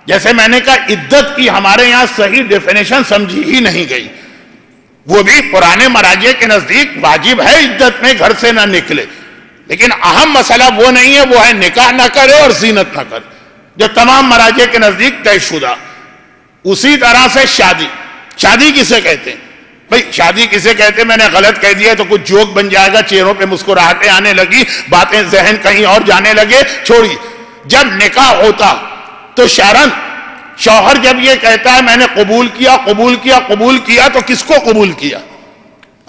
جیسے میں نے کہا عدت کی ہمارے یہاں صحیح ڈیفینیشن سمجھی ہی نہیں گئی، وہ بھی پرانے مراجع کے نزدیک واجب ہے عدت میں گھر سے نہ نکلے، لیکن اہم مسئلہ وہ نہیں ہے، وہ ہے نکاح نہ کرے اور زینت نہ کرے، جو تمام مراجع کے نزدیک طے شدہ۔ اسی طرح سے شادی کسے کہتے ہیں؟ بھئی شادی کسے کہتے؟ میں نے غلط کہہ دیا تو کچھ جوک بن جائے گا، چہروں پہ مسکراہٹیں آنے لگی، باتیں ذہن کہیں اور جانے لگے، چھوڑی. جب نکاح ہوتا تو شرعاً شوہر جب یہ کہتا ہے میں نے قبول کیا قبول کیا قبول کیا، تو کس کو قبول کیا؟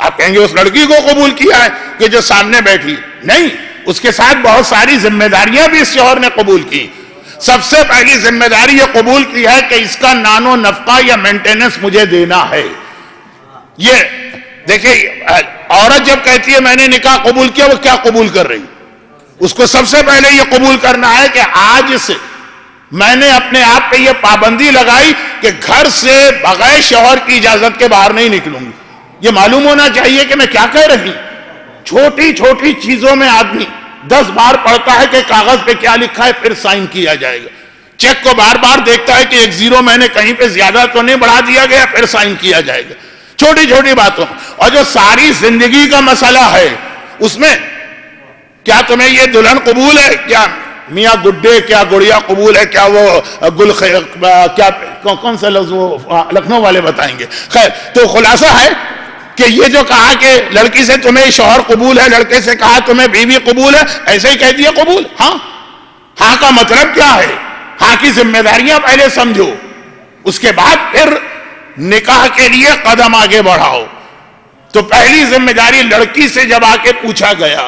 آپ کہیں گے اس لڑکی کو قبول کیا ہے کہ جو سامنے بیٹھی. نہیں، اس کے ساتھ بہت ساری ذمہ داریاں بھی اس شوہر نے قبول کی. سب سے پہلی ذمہ داری یہ قبول کی ہے کہ اس کا نان و نفقہ یا مینٹیننس مجھے دینا ہے. یہ دیکھیں، عورت جب کہتی ہے میں نے نکاح قبول کیا، وہ کیا قبول کر رہی؟ اس کو سب سے پہلے یہ قبول کرنا ہے کہ آج سے میں نے اپنے آپ پہ یہ پابندی لگائی کہ گھر سے بغیر شوہر کی اجازت کے باہر نہیں نکلوں گی. یہ معلوم ہونا چاہیے کہ میں کیا کہہ رہی. چھوٹی چھوٹی چیزوں میں آدمی 10 بار پڑھتا ہے کہ کاغذ پہ کیا لکھا ہے، پھر سائن کیا جائے گا. چیک کو بار بار دیکھتا ہے کہ ایک زیرو میں نے کہیں پہ زیادہ تو نہیں بڑھا دیا گیا، پھر سائن کیا جائے گا. چھوٹی چھوٹی باتوں. اور جو ساری زندگی کا مسئلہ ہے اس میں کیا تمہیں یہ دلہن قبول ہے، کیا میاں گڈے، کیا گڑیا قبول ہے، کیا وہ گل کیا کون سا لفظ وہ لکھنؤ والے بتائیں گے. خیر، تو خلاصہ ہے کہ یہ جو کہا کہ لڑکی سے تمہیں شوہر قبول ہے، لڑکے سے کہا تمہیں بیوی قبول ہے، ایسے ہی کہہ دیا قبول. ہاں ہاں کا مطلب کیا ہے؟ ہاں کی ذمہ داریاں پہلے سمجھو، اس کے بعد پھر نکاح کے لیے قدم آگے بڑھاؤ. تو پہلی ذمہ داری لڑکی سے جب آ کے پوچھا گیا،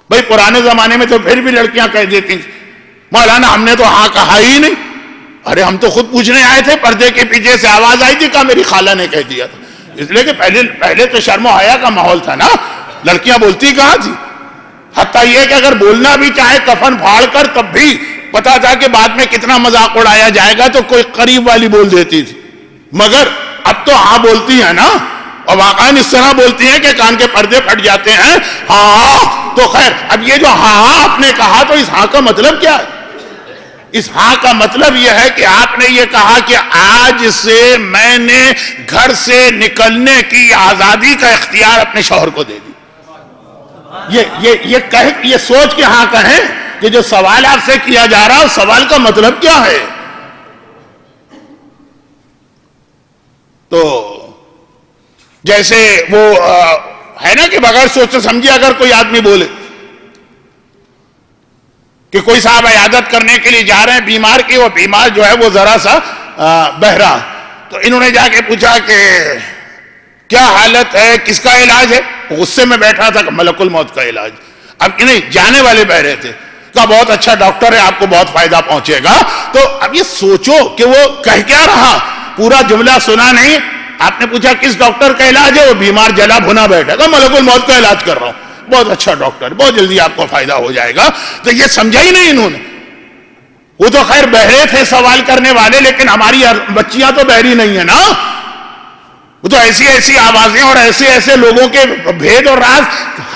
بھئی پرانے زمانے میں تو پھر بھی لڑکیاں کہہ دیتی ہیں مولانا ہم نے تو ہاں کہا ہی نہیں. ارے ہم تو خود پوچھنے آئے تھے، پردے کے پیچھے سے آواز آئی تھی، کہا میری خالہ نے کہہ دیا تھا. اس لیے کہ پہلے تو شرم و حیا کا ماحول تھا نا، لڑکیاں بولتی کہاں تھی. حتیٰ یہ کہ اگر بولنا بھی چاہے کفن پھاڑ کر، تب بھی پتا تھا کہ بعد میں کتنا مذاق اڑایا جائے گا، تو کوئی قریب والی بول دیتی تھی. مگر اب تو ہاں بولتی ہیں نا، اور واقعاً اس طرح بولتی ہیں کہ کان کے پردے پھٹ جاتے ہیں. ہاں تو خیر، اب یہ جو ہاں آپ نے کہا، تو اس ہاں کا مطلب کیا ہے؟ اس ہاں کا مطلب یہ ہے کہ آپ نے یہ کہا کہ آج سے میں نے گھر سے نکلنے کی آزادی کا اختیار اپنے شوہر کو دے دی. یہ سوچ کے ہاں کہیں کہ جو سوال آپ سے کیا جا رہا ہے، سوال کا مطلب کیا ہے. تو جیسے وہ ہے نا کہ بغیر سوچے سمجھے اگر کوئی آدمی بولے کہ کوئی صاحب عیادت کرنے کے لیے جا رہے ہیں بیمار کی، وہ بیمار جو ہے وہ ذرا سا بہرا، تو انہوں نے جا کے پوچھا کہ کیا حالت ہے، کس کا علاج ہے؟ غصے میں بیٹھا تھا کہ ملک الموت کا علاج. اب نہیں، جانے والے بہرے تھے، کہا بہت اچھا ڈاکٹر ہے، آپ کو بہت فائدہ پہنچے گا. تو اب یہ سوچو کہ وہ کہہ کیا رہا، پورا جملہ سنا نہیں. آپ نے پوچھا کس ڈاکٹر کا علاج ہے، وہ بیمار جلا بھنا بیٹھا گا، ملک الموت کا علاج کر رہا ہوں، بہت اچھا ڈاکٹر، بہت جلدی آپ کو فائدہ ہو جائے گا. تو یہ سمجھا ہی نہیں انہوں نے. وہ تو خیر بہرے تھے سوال کرنے والے، لیکن ہماری بچیاں تو بہری نہیں ہیں نا. وہ تو ایسی ایسی آوازیں اور ایسے ایسے لوگوں کے بھید اور راز.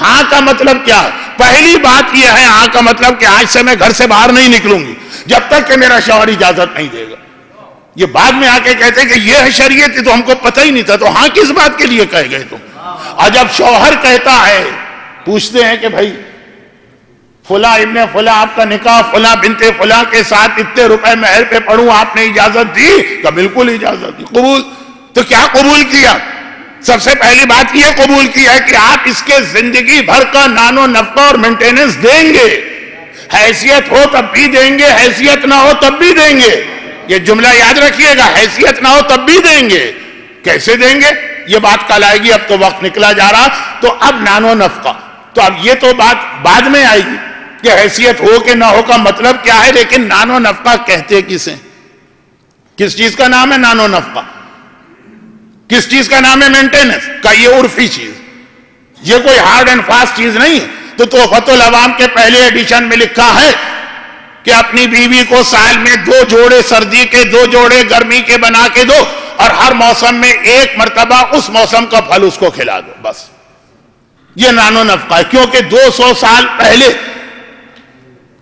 ہاں کا مطلب کیا ہے؟ پہلی بات یہ ہے ہاں کا مطلب کہ آج سے میں گھر سے باہر نہیں نکلوں گی جب تک کہ میرا شوہر اجازت نہیں دے گا. یہ بعد میں آ کے کہتے کہ یہ ہے شریعت، تو ہم کو پتہ ہی نہیں تھا. تو ہاں کس بات کے لیے کہہ گئے تم؟ اور جب شوہر کہتا ہے، پوچھتے ہیں کہ بھائی فلاں ابن فلاں آپ کا نکاح فلاں بنت فلاں کے ساتھ اتنے روپے مہر پہ پڑھوں، آپ نے اجازت دی؟ کہ بالکل اجازت دی. قبول. تو کیا قبول کیا؟ سب سے پہلی بات یہ قبول کی ہے کہ آپ اس کے زندگی بھر کا نان و نفقہ اور مینٹیننس دیں گے. حیثیت ہو تب بھی دیں گے، حیثیت نہ ہو تب بھی دیں گے. یہ جملہ یاد رکھیے گا، حیثیت نہ ہو تب بھی دیں گے. کیسے دیں گے یہ بات کل آئے گی، اب تو وقت نکلا جا رہا. تو اب نان و نفقہ، تو اب یہ تو بات بعد میں آئے گی کہ حیثیت ہو کہ نہ ہو کا مطلب کیا ہے. لیکن نان و نفقہ کہتے کسے؟ کس چیز کا نام ہے نان و نفقہ؟ کس چیز کا نام ہے مینٹیننس کا؟ یہ عرفی چیز، یہ کوئی ہارڈ اینڈ فاسٹ چیز نہیں. تو تحفۃ العوام کے پہلے ایڈیشن میں لکھا ہے کہ اپنی بیوی کو سال میں 2 جوڑے سردی کے 2 جوڑے گرمی کے بنا کے دو، اور ہر موسم میں 1 مرتبہ اس موسم کا پھل اس کو کھلا دو. بس یہ نان و نفقہ ہے. کیونکہ 200 سال پہلے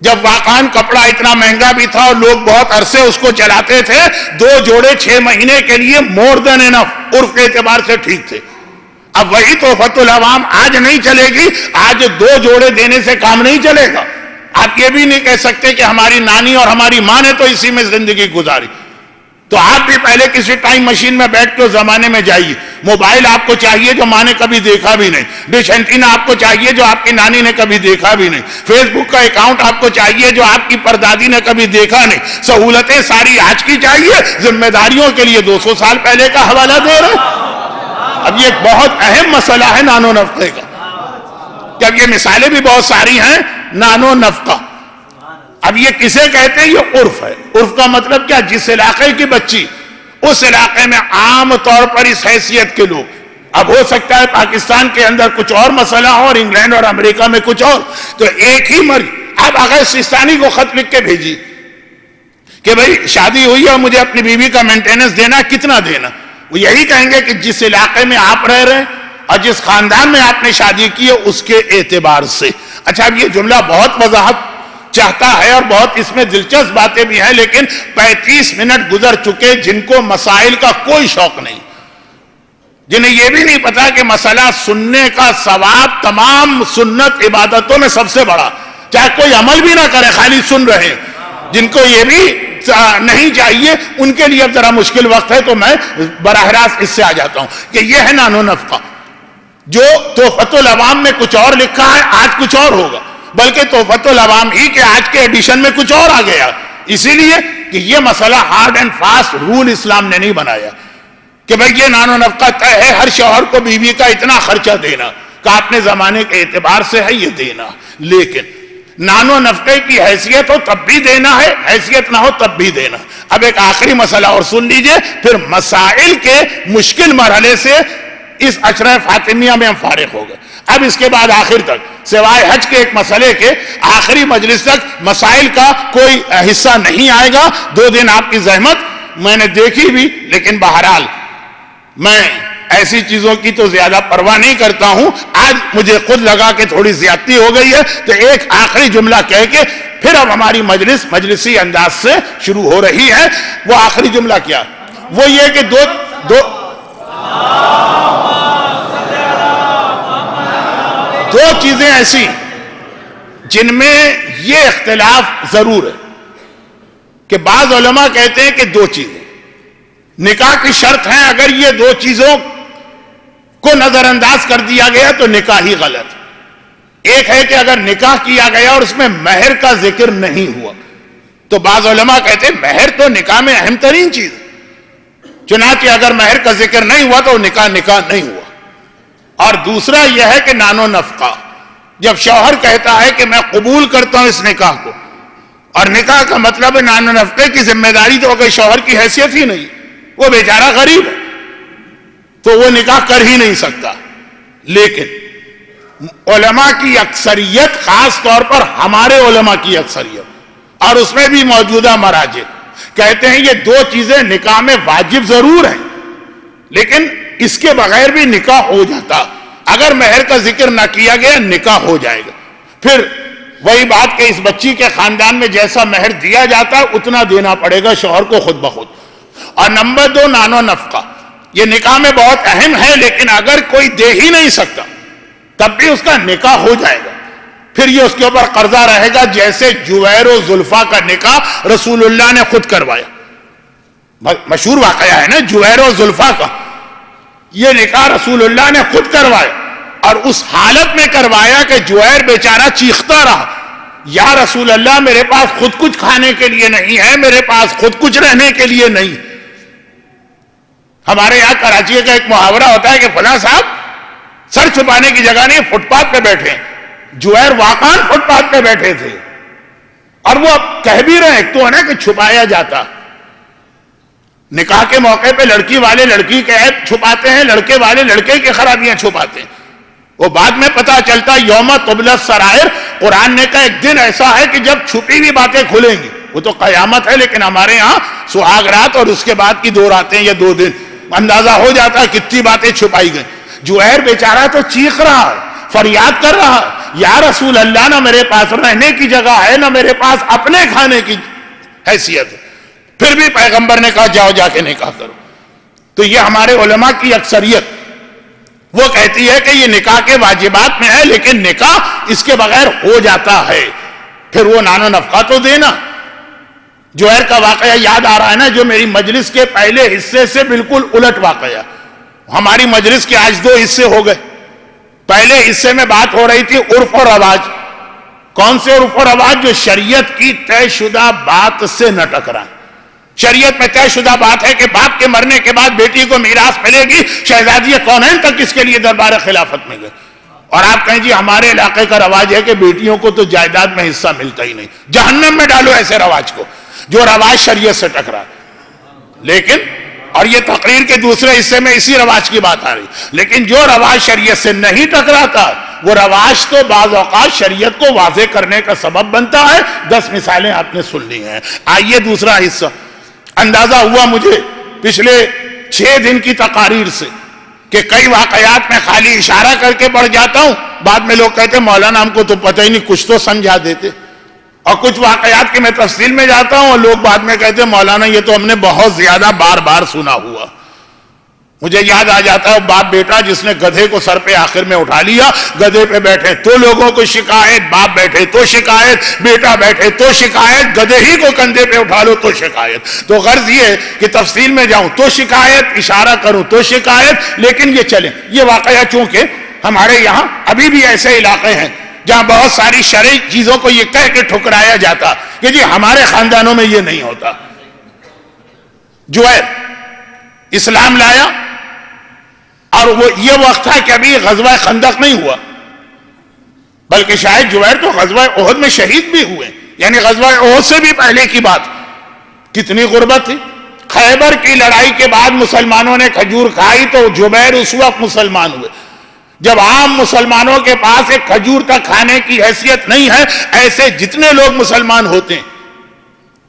جب واقعاً کپڑا اتنا مہنگا بھی تھا اور لوگ بہت عرصے اس کو چلاتے تھے، 2 جوڑے 6 مہینے کے لیے مور دین انف عرف کے اعتبار سے ٹھیک تھے. اب وہی تحفۃ العوام آج نہیں چلے گی. آج 2 جوڑے دینے سے کام نہیں چلے گا. آپ یہ بھی نہیں کہہ سکتے کہ ہماری نانی اور ہماری ماں نے تو اسی میں زندگی گزاری. تو آپ بھی پہلے کسی ٹائم مشین میں بیٹھ کے اس زمانے میں جائیے. موبائل آپ کو چاہیے جو ماں نے کبھی دیکھا بھی نہیں. ڈش اینٹینا آپ کو چاہیے جو آپ کی نانی نے کبھی دیکھا بھی نہیں. فیس بک کا اکاؤنٹ آپ کو چاہیے جو آپ کی پردادی نے کبھی دیکھا نہیں. سہولتیں ساری آج کی چاہیے, ذمہ داریوں کے لیے 200 سال پہلے کا حوالہ دے رہے. اب یہ ایک بہت اہم مسئلہ ہے نانو نفقے کا, کہ اب یہ مثالیں بھی بہت ساری ہیں. نانو نفقہ اب یہ کسے کہتے ہیں؟ یہ عرف ہے. عرف کا مطلب کیا؟ جس علاقے کی بچی اس علاقے میں عام طور پر اس حیثیت کے لوگ, اب ہو سکتا ہے پاکستان کے اندر کچھ اور مسئلہ ہو اور انگلینڈ اور امریکہ میں کچھ اور, تو ایک ہی مرد اب اگر سستانی کو خط لکھ کے بھیجی کہ بھئی شادی ہوئی ہے اور مجھے اپنی بیوی کا مینٹیننس دینا, کتنا دینا؟ وہ یہی کہیں گے کہ جس علاقے میں آپ رہ رہے ہیں اور جس خاندان میں آپ نے شادی کی ہے اس کے اعتبار سے. اچھا, اب یہ جملہ بہت وضاحت چاہتا ہے اور بہت اس میں دلچسپ باتیں بھی ہیں, لیکن 35 منٹ گزر چکے جن کو مسائل کا کوئی شوق نہیں, جنہیں یہ بھی نہیں پتا کہ مسئلہ سننے کا ثواب تمام سنت عبادتوں میں سب سے بڑا, چاہے کوئی عمل بھی نہ کرے خالی سن رہے ہیں, جن کو یہ بھی نہیں چاہیے ان کے لیے اب ذرا مشکل وقت ہے. تو میں براہ راست اس سے آ جاتا ہوں کہ یہ ہے نانو نفقہ, جو تحفۃ العوام میں کچھ اور لکھا ہے آج کچھ اور ہوگا, بلکہ تحفۃ العوام ہی کہ آج کے ایڈیشن میں کچھ اور آ گیا, اسی لیے کہ یہ مسئلہ ہارڈ اینڈ فاسٹ رول اسلام نے نہیں بنایا کہ بھئی یہ نانو نفقہ طے ہے ہر شوہر کو بیوی کا اتنا خرچہ دینا, کہ اپنے زمانے کے اعتبار سے ہے یہ دینا, لیکن نانو نفقے کی حیثیت ہو تب بھی دینا ہے, حیثیت نہ ہو تب بھی دینا. اب ایک آخری مسئلہ اور سن لیجئے, پھر مسائل کے مشکل مرحلے سے اس عشرہ فاطمیہ میں ہم فارغ ہو گئے. اب اس کے بعد آخر تک سوائے حج کے ایک مسئلے کے آخری مجلس تک مسائل کا کوئی حصہ نہیں آئے گا. 2 دن آپ کی زحمت میں نے دیکھی بھی, لیکن بہرحال میں ایسی چیزوں کی تو زیادہ پرواہ نہیں کرتا ہوں. آج مجھے خود لگا کہ تھوڑی زیادتی ہو گئی ہے, تو ایک آخری جملہ کہہ کے پھر اب ہماری مجلسی انداز سے شروع ہو رہی ہے. وہ آخری جملہ کیا؟ وہ یہ کہ دو چیزیں ایسی جن میں یہ اختلاف ضرور ہے کہ بعض علماء کہتے ہیں کہ 2 چیزیں نکاح کی شرط ہیں, اگر یہ 2 چیزوں کو نظر انداز کر دیا گیا تو نکاح ہی غلط. ایک ہے کہ اگر نکاح کیا گیا اور اس میں مہر کا ذکر نہیں ہوا, تو بعض علماء کہتے ہیں مہر تو نکاح میں اہم ترین چیز ہے, چنانچہ اگر مہر کا ذکر نہیں ہوا تو نکاح نہیں ہوا. اور دوسرا یہ ہے کہ نانو نفقہ, جب شوہر کہتا ہے کہ میں قبول کرتا ہوں اس نکاح کو, اور نکاح کا مطلب ہے نانو نفقے کی ذمہ داری تو اگر شوہر کی حیثیت ہی نہیں, وہ بیچارہ غریب ہے تو وہ نکاح کر ہی نہیں سکتا. لیکن علماء کی اکثریت, خاص طور پر ہمارے علماء کی اکثریت, اور اس میں بھی موجودہ مراجع, کہتے ہیں یہ 2 چیزیں نکاح میں واجب ضرور ہیں, لیکن اس کے بغیر بھی نکاح ہو جاتا. اگر مہر کا ذکر نہ کیا گیا نکاح ہو جائے گا. پھر وہی بات کہ اس بچی کے خاندان میں جیسا مہر دیا جاتا ہے اتنا دینا پڑے گا شوہر کو خود بخود. اور نمبر 2 نانو نفقہ, یہ نکاح میں بہت اہم ہے, لیکن اگر کوئی دے ہی نہیں سکتا تب بھی اس کا نکاح ہو جائے گا. پھر یہ اس کے اوپر قرضہ رہے گا, جیسے جویر و زلفا کا نکاح رسول اللہ نے خود کروایا. مشہور واقعہ ہے نا جویر و زلفا کا, یہ نکاح رسول اللہ نے خود کروایا, اور اس حالت میں کروایا کہ جویر بیچارہ چیختا رہا, یا رسول اللہ میرے پاس خود کچھ کھانے کے لیے نہیں ہے, میرے پاس خود کچھ رہنے کے لیے نہیں. ہمارے یہاں کراچی کا ایک محاورہ ہوتا ہے کہ فلاں صاحب سر چھپانے کی جگہ نہیں, فٹ پاتھ پہ بیٹھے. جویر واقعاً فٹ پاتھ پہ بیٹھے تھے, اور وہ کہہ بھی رہے تو ہے نا کہ چھپایا جاتا. نکاح کے موقع پہ لڑکی والے لڑکی کے عیب چھپاتے ہیں, لڑکے والے لڑکے کی خرابیاں چھپاتے ہیں. وہ بعد میں پتا چلتا یوم تبلی السرائر, قرآن نے کہا ایک دن ایسا ہے کہ جب چھپی ہوئی باتیں کھلیں گی. وہ تو قیامت ہے, لیکن ہمارے ہاں سہاگ رات اور اس کے بعد کی 2 راتیں یا 2 دن اندازہ ہو جاتا ہے کتنی باتیں چھپائی گئیں. جوہر بیچارہ تو چیخ رہا ہے, فریاد کر رہا, یا رسول اللہ نہ میرے پاس رہنے کی جگہ ہے نہ میرے پاس اپنے کھانے کی حیثیت ہے. پھر بھی پیغمبر نے کہا جاؤ جا کے نکاح کرو. تو یہ ہمارے علماء کی اکثریت وہ کہتی ہے کہ یہ نکاح کے واجبات میں ہے, لیکن نکاح اس کے بغیر ہو جاتا ہے. پھر وہ نانو نفقہ تو دینا, جوہر کا واقعہ یاد آ رہا ہے نا، جو میری مجلس کے پہلے حصے سے بالکل الٹ واقعہ. ہماری مجلس کے آج 2 حصے ہو گئے. پہلے حصے میں بات ہو رہی تھی عرف و رواج. کون سے عرف و رواج؟ جو شریعت کی طے شدہ بات سے نہ ٹکرائیں. شریعت میں طے شدہ بات ہے کہ باپ کے مرنے کے بعد بیٹی کو میراث ملے گی. شہزادی کونین تک اس کے لیے دربار خلافت میں گئے. اور آپ کہیں جی ہمارے علاقے کا رواج ہے کہ بیٹیوں کو تو جائیداد میں حصہ ملتا ہی نہیں. جہنم میں ڈالو ایسے رواج کو جو رواج شریعت سے ٹکرا. لیکن اور یہ تقریر کے دوسرے حصے میں اسی رواج کی بات آ رہی. لیکن جو رواج شریعت سے نہیں ٹکراتا وہ رواج تو بعض اوقات شریعت کو واضح کرنے کا سبب بنتا ہے. 10 مثالیں آپ نے سن لی ہیں. آئیے دوسرا حصہ. اندازہ ہوا مجھے پچھلے 6 دن کی تقاریر سے کہ کئی واقعات میں خالی اشارہ کر کے پڑھ جاتا ہوں. بعد میں لوگ کہتے ہیں مولانا ہم کو تو پتہ ہی نہیں، کچھ تو سمجھا دیتے. اور کچھ واقعات کی میں تفصیل میں جاتا ہوں اور لوگ بعد میں کہتے ہیں مولانا یہ تو ہم نے بہت زیادہ بار بار سنا ہوا. مجھے یاد آ جاتا ہے باپ بیٹا جس نے گدھے کو سر پہ آخر میں اٹھا لیا. گدھے پہ بیٹھے تو لوگوں کو شکایت، باپ بیٹھے تو شکایت، بیٹا بیٹھے تو شکایت، گدھے ہی کو کندھے پہ اٹھا لو تو شکایت. تو غرض یہ کہ تفصیل میں جاؤں تو شکایت، اشارہ کروں تو شکایت. لیکن یہ چلیں، یہ واقعہ چونکہ ہمارے یہاں ابھی بھی ایسے علاقے ہیں جہاں بہت ساری شرعی چیزوں کو یہ کہہ کے ٹھکرایا جاتا کہ جی ہمارے خاندانوں میں یہ نہیں ہوتا. جوہر اسلام لایا اور وہ یہ وقت تھا کہ ابھی غزوہ خندق نہیں ہوا، بلکہ شاید جوہر تو غزوہ احد میں شہید بھی ہوئے. یعنی غزوہ احد سے بھی پہلے کی بات. کتنی غربت تھی. خیبر کی لڑائی کے بعد مسلمانوں نے کھجور کھائی تو جبیر اس وقت مسلمان ہوئے. جب عام مسلمانوں کے پاس ایک کھجور کا کھانے کی حیثیت نہیں ہے، ایسے جتنے لوگ مسلمان ہوتے ہیں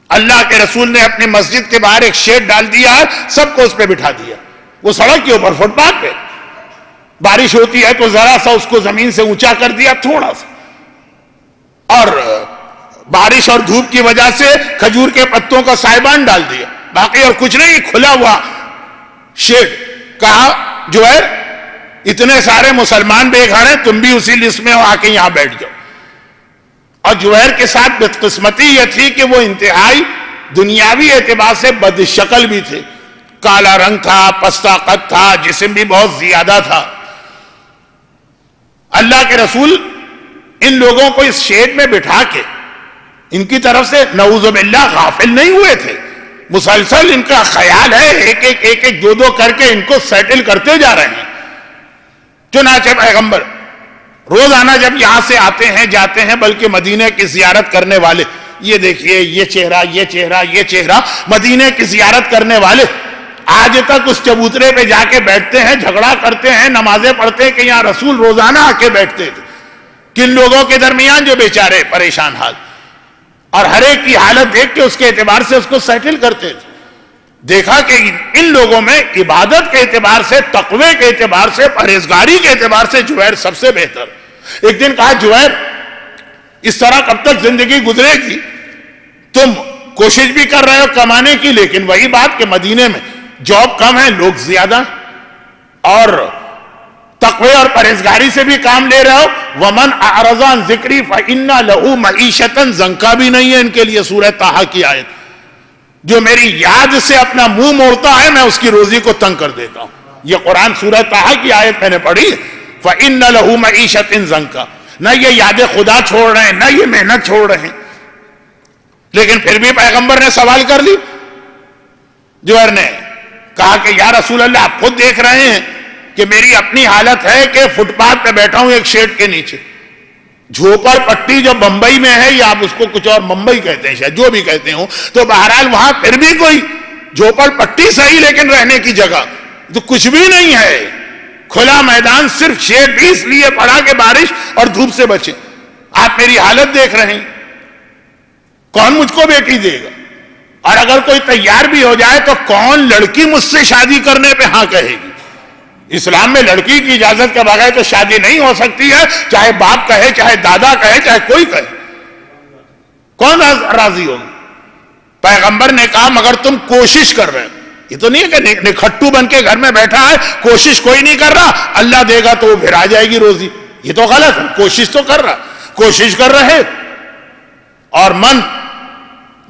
اللہ کے رسول نے اپنی مسجد کے باہر ایک شیڈ ڈال دیا ہے، سب کو اس پہ بٹھا دیا. وہ سڑک کے اوپر فٹ پاتھ پہ بارش ہوتی ہے تو ذرا سا اس کو زمین سے اونچا کر دیا تھوڑا سا، اور بارش اور دھوپ کی وجہ سے کھجور کے پتوں کا سائبان ڈال دیا. باقی اور کچھ نہیں، کھلا ہوا شیڈ. کہا جوہر اتنے سارے مسلمان بے گھر ہیں، تم بھی اسی لسٹ میں ہو، آ کے یہاں بیٹھ جاؤ. اور جوہر کے ساتھ بدقسمتی یہ تھی کہ وہ انتہائی دنیاوی اعتبار سے بد شکل بھی تھے. کالا رنگ تھا، پستہ قد تھا، جسم بھی بہت زیادہ تھا. اللہ کے رسول ان لوگوں کو اس شیڈ میں بٹھا کے ان کی طرف سے نعوذ باللہ غافل نہیں ہوئے تھے. مسلسل ان کا خیال ہے ایک ایک دو کر کے ان کو سیٹل کرتے جا رہے ہیں. چنانچہ پیغمبر روزانہ جب یہاں سے آتے ہیں جاتے ہیں، بلکہ مدینے کی زیارت کرنے والے، یہ دیکھیے یہ چہرہ یہ چہرہ یہ چہرہ، مدینے کی زیارت کرنے والے آج تک اس چبوترے پہ جا کے بیٹھتے ہیں، جھگڑا کرتے ہیں، نمازیں پڑھتے ہیں کہ یہاں رسول روزانہ آ کے بیٹھتے تھے. کن لوگوں کے درمیان جو بیچارے پریشان حال، اور ہر ایک کی حالت دیکھ کے اس کے اعتبار سے اس کو سیٹل کرتے تھے. دیکھا کہ ان لوگوں میں عبادت کے اعتبار سے، تقوی کے اعتبار سے، پرہیزگاری کے اعتبار سے جوہر سب سے بہتر. ایک دن کہا جوہر اس طرح کب تک زندگی گزرے گی؟ تم کوشش بھی کر رہے ہو کمانے کی، لیکن وہی بات کہ مدینے میں جاب کم ہے، لوگ زیادہ، اور تقوی اور پرہیزگاری سے بھی کام لے رہے ہو. وَمَنْ أَعْرَضَ عَنْ ذِكْرِي فَإِنَّ لَهُ مَعِيشَةً زنکا بھی نہیں ہے ان کے لیے. سورہ طٰہٰ کی آیت. جو میری یاد سے اپنا منہ موڑتا ہے میں اس کی روزی کو تنگ کر دیتا ہوں. یہ قرآن سورہ طٰہٰ کی آیت میں نے پڑھی. فَإِنَّ لَهُ مَعِيشَةً زنکا. نہ یہ یاد خدا چھوڑ رہے ہیں، نہ یہ محنت چھوڑ رہے ہیں. لیکن پھر بھی پیغمبر نے سوال کر لی. جوہر نے کہا کہ یا رسول اللہ آپ خود دیکھ رہے ہیں کہ میری اپنی حالت ہے کہ فٹ پاتھ پہ بیٹھا ہوں ایک شیڈ کے نیچے. جھوپڑ پٹی جو بمبئی میں ہے، یا آپ اس کو کچھ اور ممبئی کہتے ہیں شاید، جو بھی کہتے ہوں، تو بہرحال وہاں پھر بھی کوئی جھوپڑ پٹی صحیح لیکن رہنے کی جگہ تو کچھ بھی نہیں ہے. کھلا میدان، صرف شیڈ بھی اس لیے پڑا کہ بارش اور دھوپ سے بچے. آپ میری حالت دیکھ رہے ہیں، کون مجھ کو بیٹی دے گا؟ اور اگر کوئی تیار بھی ہو جائے تو کون لڑکی مجھ سے شادی کرنے پہ ہاں کہے گی؟ اسلام میں لڑکی کی اجازت کے بغیر تو شادی نہیں ہو سکتی ہے، چاہے باپ کہے، چاہے دادا کہے، چاہے کوئی کہے. کون راضی ہوگا؟ پیغمبر نے کہا مگر تم کوشش کر رہے ہو. یہ تو نہیں ہے کہ نکھٹو بن کے گھر میں بیٹھا ہے، کوشش کوئی نہیں کر رہا، اللہ دے گا تو وہ پھر آ جائے گی روزی. یہ تو غلط ہے. کوشش تو کر رہا، کوشش کر رہے. اور من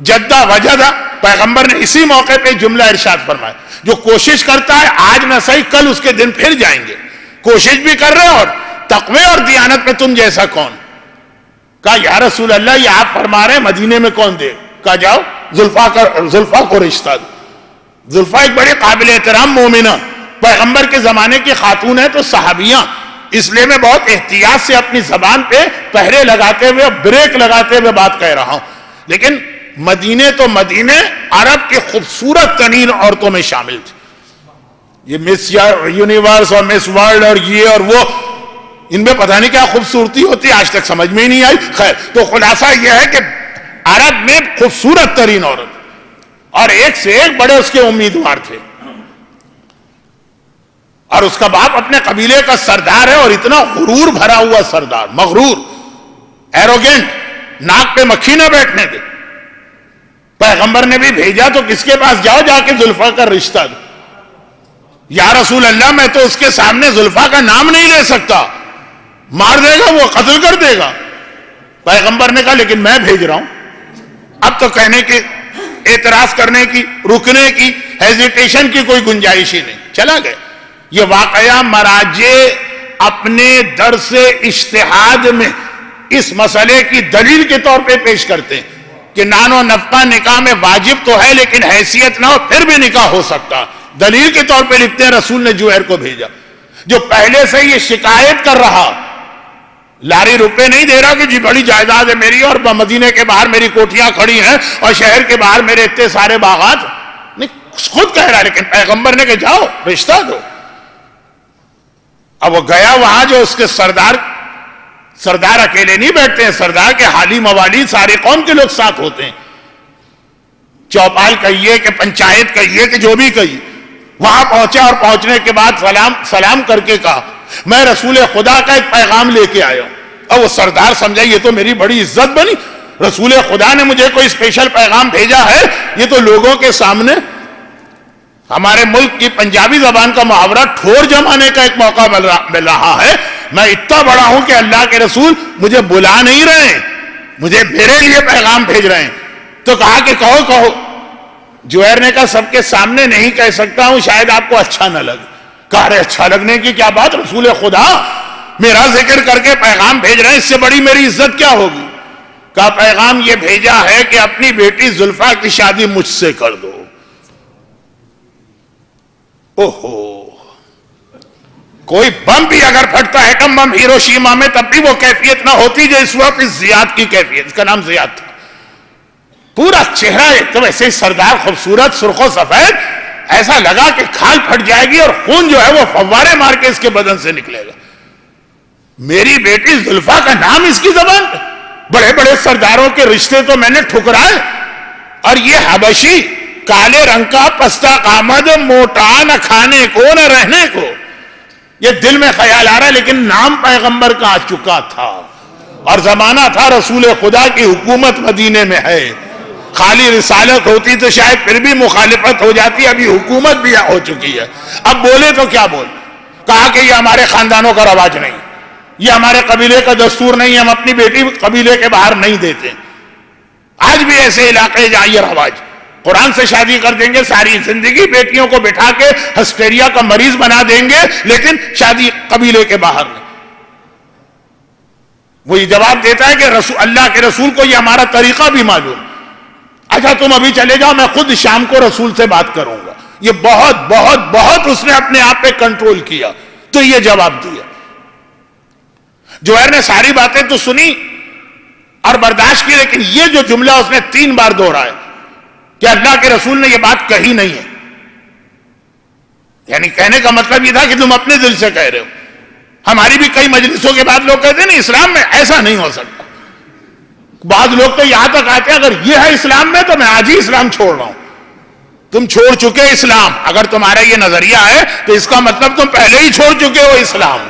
جدہ وجدہ، پیغمبر نے اسی موقع پہ جملہ ارشاد فرمایا، جو کوشش کرتا ہے آج نہ صحیح کل اس کے دن پھر جائیں گے، کوشش بھی کر رہے اور تقوی اور دیانت میں تم جیسا کون؟ کہا یا رسول اللہ یہ آپ فرما رہے ہیں مدینے میں کون دے؟ کہا جاؤ زلفا کو رشتہ دو۔ زلفا ایک بڑی قابل احترام مومنہ، پیغمبر کے زمانے کی خاتون ہے تو صحابیاں، اس لیے میں بہت احتیاط سے اپنی زبان پہ پہرے لگاتے ہوئے بریک لگاتے ہوئے بات کہہ رہا ہوں، لیکن مدینے تو مدینے عرب کے خوبصورت ترین عورتوں میں شامل تھے۔ یہ مس یونیورس اور مس ورلڈ اور یہ اور وہ، ان میں پتہ نہیں کیا خوبصورتی ہوتی، آج تک سمجھ میں ہی نہیں آئی۔ خیر، تو خلاصہ یہ ہے کہ عرب میں خوبصورت ترین عورت اور ایک سے ایک بڑے اس کے امیدوار تھے، اور اس کا باپ اپنے قبیلے کا سردار ہے، اور اتنا غرور بھرا ہوا سردار، مغرور، ایروگینٹ، ناک پہ مکھی نہ بیٹھنے دے۔ پیغمبر نے بھی بھیجا تو کس کے پاس جاؤ، جا کے زلفا کا رشتہ دو۔ یا رسول اللہ میں تو اس کے سامنے زلفا کا نام نہیں لے سکتا، مار دے گا، وہ قتل کر دے گا۔ پیغمبر نے کہا لیکن میں بھیج رہا ہوں۔ اب تو کہنے کی، اعتراض کرنے کی، رکنے کی، ہیزیٹیشن کی کوئی گنجائش ہی نہیں، چلا گیا۔ یہ واقعہ مراجع اپنے درس اجتہاد میں اس مسئلے کی دلیل کے طور پہ پیش کرتے ہیں کہ نان و نفقہ نکاح میں واجب تو ہے لیکن حیثیت نہ ہو پھر بھی نکاح ہو سکتا۔ دلیل کے طور پہ لکھتے ہیں رسول نے جوہر کو بھیجا، جو پہلے سے یہ شکایت کر رہا، لاری روپے نہیں دے رہا کہ جی بڑی جائیداد ہے میری اور مدینے کے باہر میری کوٹھیاں کھڑی ہیں اور شہر کے باہر میرے اتنے سارے باغات، نہیں، خود کہہ رہا، لیکن پیغمبر نے کہ جاؤ رشتہ دو۔ اب وہ گیا وہاں، جو اس کے سردار اکیلے نہیں بیٹھتے ہیں، سردار کے حالی موالی سارے قوم کے لوگ ساتھ ہوتے ہیں، چوپال کہیے کہ پنچایت کہیے کہ جو بھی کہیے۔ وہاں پہنچا اور پہنچنے کے بعد سلام کر کے کہا میں رسول خدا کا ایک پیغام لے کے آیا ہوں۔ اور وہ سردار سمجھا یہ تو میری بڑی عزت بنی، رسول خدا نے مجھے کوئی اسپیشل پیغام بھیجا ہے، یہ تو لوگوں کے سامنے۔ ہمارے ملک کی پنجابی زبان کا محاورہ ٹھور جمانے کا ایک موقع مل رہا ہے، میں اتنا بڑا ہوں کہ اللہ کے رسول مجھے بلا نہیں رہے ہیں، مجھے میرے لیے پیغام بھیج رہے ہیں۔ تو کہا کہ کہو۔ جوہر نے کہا سب کے سامنے نہیں کہہ سکتا ہوں، شاید آپ کو اچھا نہ لگے۔ کہا رہے اچھا لگنے کی کیا بات، رسول خدا میرا ذکر کر کے پیغام بھیج رہے ہیں، اس سے بڑی میری عزت کیا ہوگی؟ کہا پیغام یہ بھیجا ہے کہ اپنی بیٹی زلفا کی شادی مجھ سے کر دو۔ اوہو، کوئی بم بھی اگر پھٹتا ہے ایٹم بم ہیروشیما میں تب بھی وہ کیفیت نہ ہوتی جو اس وقت اس زیاد کی کیفیت، اس کا نام زیاد تھا۔ پورا چہرہ ایک تو ایسے سردار، خوبصورت، سرخ و سفید، ایسا لگا کہ کھال پھٹ جائے گی اور خون جو ہے وہ فوارے مار کے اس کے بدن سے نکلے گا۔ میری بیٹی زلفا کا نام اس کی زبان پہ، بڑے بڑے سرداروں کے رشتے تو میں نے ٹھکرائے، اور یہ حبشی کالے رنگ کا پستہ قامت، موٹا، نہ کھانے کو نہ رہنے کو، یہ دل میں خیال آ رہا ہے، لیکن نام پیغمبر کا آ چکا تھا اور زمانہ تھا رسول خدا کی حکومت مدینے میں ہے۔ خالی رسالت ہوتی تو شاید پھر بھی مخالفت ہو جاتی، ابھی حکومت بھی ہو چکی ہے۔ اب بولے تو کیا بول؟ کہا کہ یہ ہمارے خاندانوں کا رواج نہیں، یہ ہمارے قبیلے کا دستور نہیں، ہم اپنی بیٹی قبیلے کے باہر نہیں دیتے۔ آج بھی ایسے علاقے جہاں یہ رواج، قرآن سے شادی کر دیں گے، ساری زندگی بیٹیوں کو بٹھا کے ہسٹیریا کا مریض بنا دیں گے، لیکن شادی قبیلے کے باہر نہیں۔ وہی جواب دیتا ہے کہ اللہ کے رسول کو یہ ہمارا طریقہ بھی معلوم۔ اچھا تم ابھی چلے جاؤ، میں خود شام کو رسول سے بات کروں گا۔ یہ بہت بہت بہت اس نے اپنے آپ پہ کنٹرول کیا تو یہ جواب دیا۔ جوہر نے ساری باتیں تو سنی اور برداشت کی، لیکن یہ جو جملہ اس نے 3 بار دہرایا کہ اللہ کے رسول نے یہ بات کہی نہیں ہے، یعنی کہنے کا مطلب یہ تھا کہ تم اپنے دل سے کہہ رہے ہو۔ ہماری بھی کئی مجلسوں کے بعد لوگ کہتے ہیں نا اسلام میں ایسا نہیں ہو سکتا۔ بعض لوگ تو یہاں تک آتے ہیں اگر یہ ہے اسلام میں تو میں آج ہی اسلام چھوڑ رہا ہوں۔ تم چھوڑ چکے اسلام، اگر تمہارا یہ نظریہ ہے تو اس کا مطلب تم پہلے ہی چھوڑ چکے ہو اسلام۔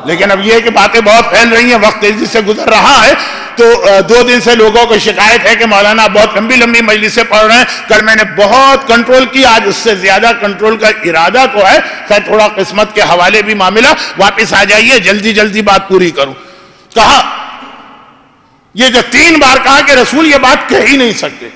لیکن اب یہ کہ باتیں بہت پھیل رہی ہیں، وقت تیزی سے گزر رہا ہے، تو 2 دن سے لوگوں کو شکایت ہے کہ مولانا بہت لمبی لمبی مجلسیں پڑھ رہے ہیں۔ کل میں نے بہت کنٹرول کی، آج اس سے زیادہ کنٹرول کا ارادہ تو ہے، خیر تھوڑا قسمت کے حوالے بھی معاملہ، واپس آ جائیے، جلدی جلدی بات پوری کروں۔ کہا یہ جو 3 بار کہا کہ رسول یہ بات کہہ ہی نہیں سکتے،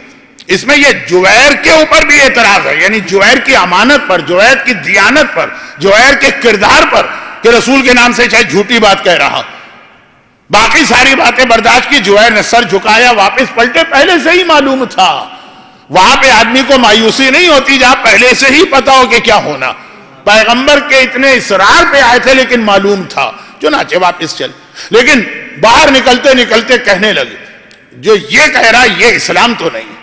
اس میں یہ جویر کے اوپر بھی اعتراض ہے، یعنی جویر کی امانت پر، جویر کی دیانت پر، جویر کے کردار پر، کہ رسول کے نام سے شاید جھوٹی بات کہہ رہا۔ باقی ساری باتیں برداشت کی، جویر نے سر جھکایا، واپس پلٹے، پہلے سے ہی معلوم تھا۔ وہاں پہ آدمی کو مایوسی نہیں ہوتی جہاں پہلے سے ہی پتا ہو کہ کیا ہونا۔ پیغمبر کے اتنے اصرار پہ آئے تھے لیکن معلوم تھا، چنانچہ واپس چل۔ لیکن باہر نکلتے نکلتے کہنے لگے، جو یہ کہہ رہا یہ اسلام تو نہیں۔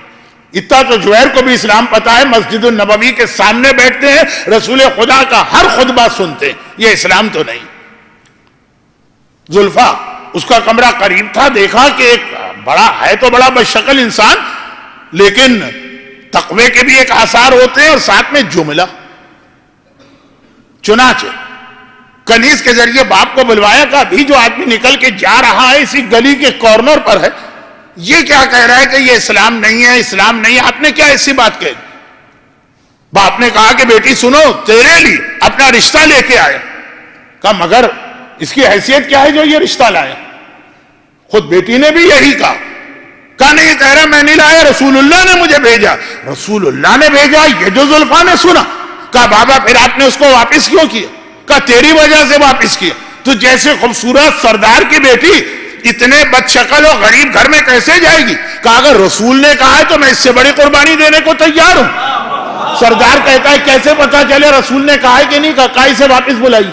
اتنا تو جویر کو بھی اسلام پتا ہے، مسجد النبوی کے سامنے بیٹھتے ہیں، رسول خدا کا ہر خطبہ سنتے ہیں، یہ اسلام تو نہیں۔ زلفا، اس کا کمرہ قریب تھا، دیکھا کہ ایک بڑا ہے تو بڑا بدشکل انسان، لیکن تقوی کے بھی ایک آثار ہوتے ہیں اور ساتھ میں جملہ۔ چنانچہ کنیز کے ذریعے باپ کو بلوایا، کہا ابھی جو آدمی نکل کے جا رہا ہے اسی گلی کے کارنر پر ہے، یہ کیا کہہ رہا ہے کہ یہ اسلام نہیں ہے، اسلام نہیں ہے، آپ نے کیا ایسی بات کہی؟ باپ نے کہا کہ بیٹی سنو، تیرے لیے اپنا رشتہ لے کے آیا۔ کہا مگر اس کی حیثیت کیا ہے جو یہ رشتہ لایا؟ خود بیٹی نے بھی یہی کہا نہیں، یہ کہہ رہا میں نہیں لایا، رسول اللہ نے مجھے بھیجا۔ رسول اللہ نے بھیجا، یہ جو زلفا نے سنا۔ کہا بابا پھر آپ نے اس کو واپس کیوں کیا؟ کہا تیری وجہ سے واپس کیا، تو جیسے خوبصورت سردار کی بیٹی اتنے بدشکل اور غریب گھر میں کیسے جائے گی؟ کہا اگر رسول نے کہا ہے تو میں اس سے بڑی قربانی دینے کو تیار ہوں۔ سردار کہتا ہے کیسے پتا چلے رسول نے کہا ہے کہ نہیں کہا؟ کہا اسے واپس بلائی،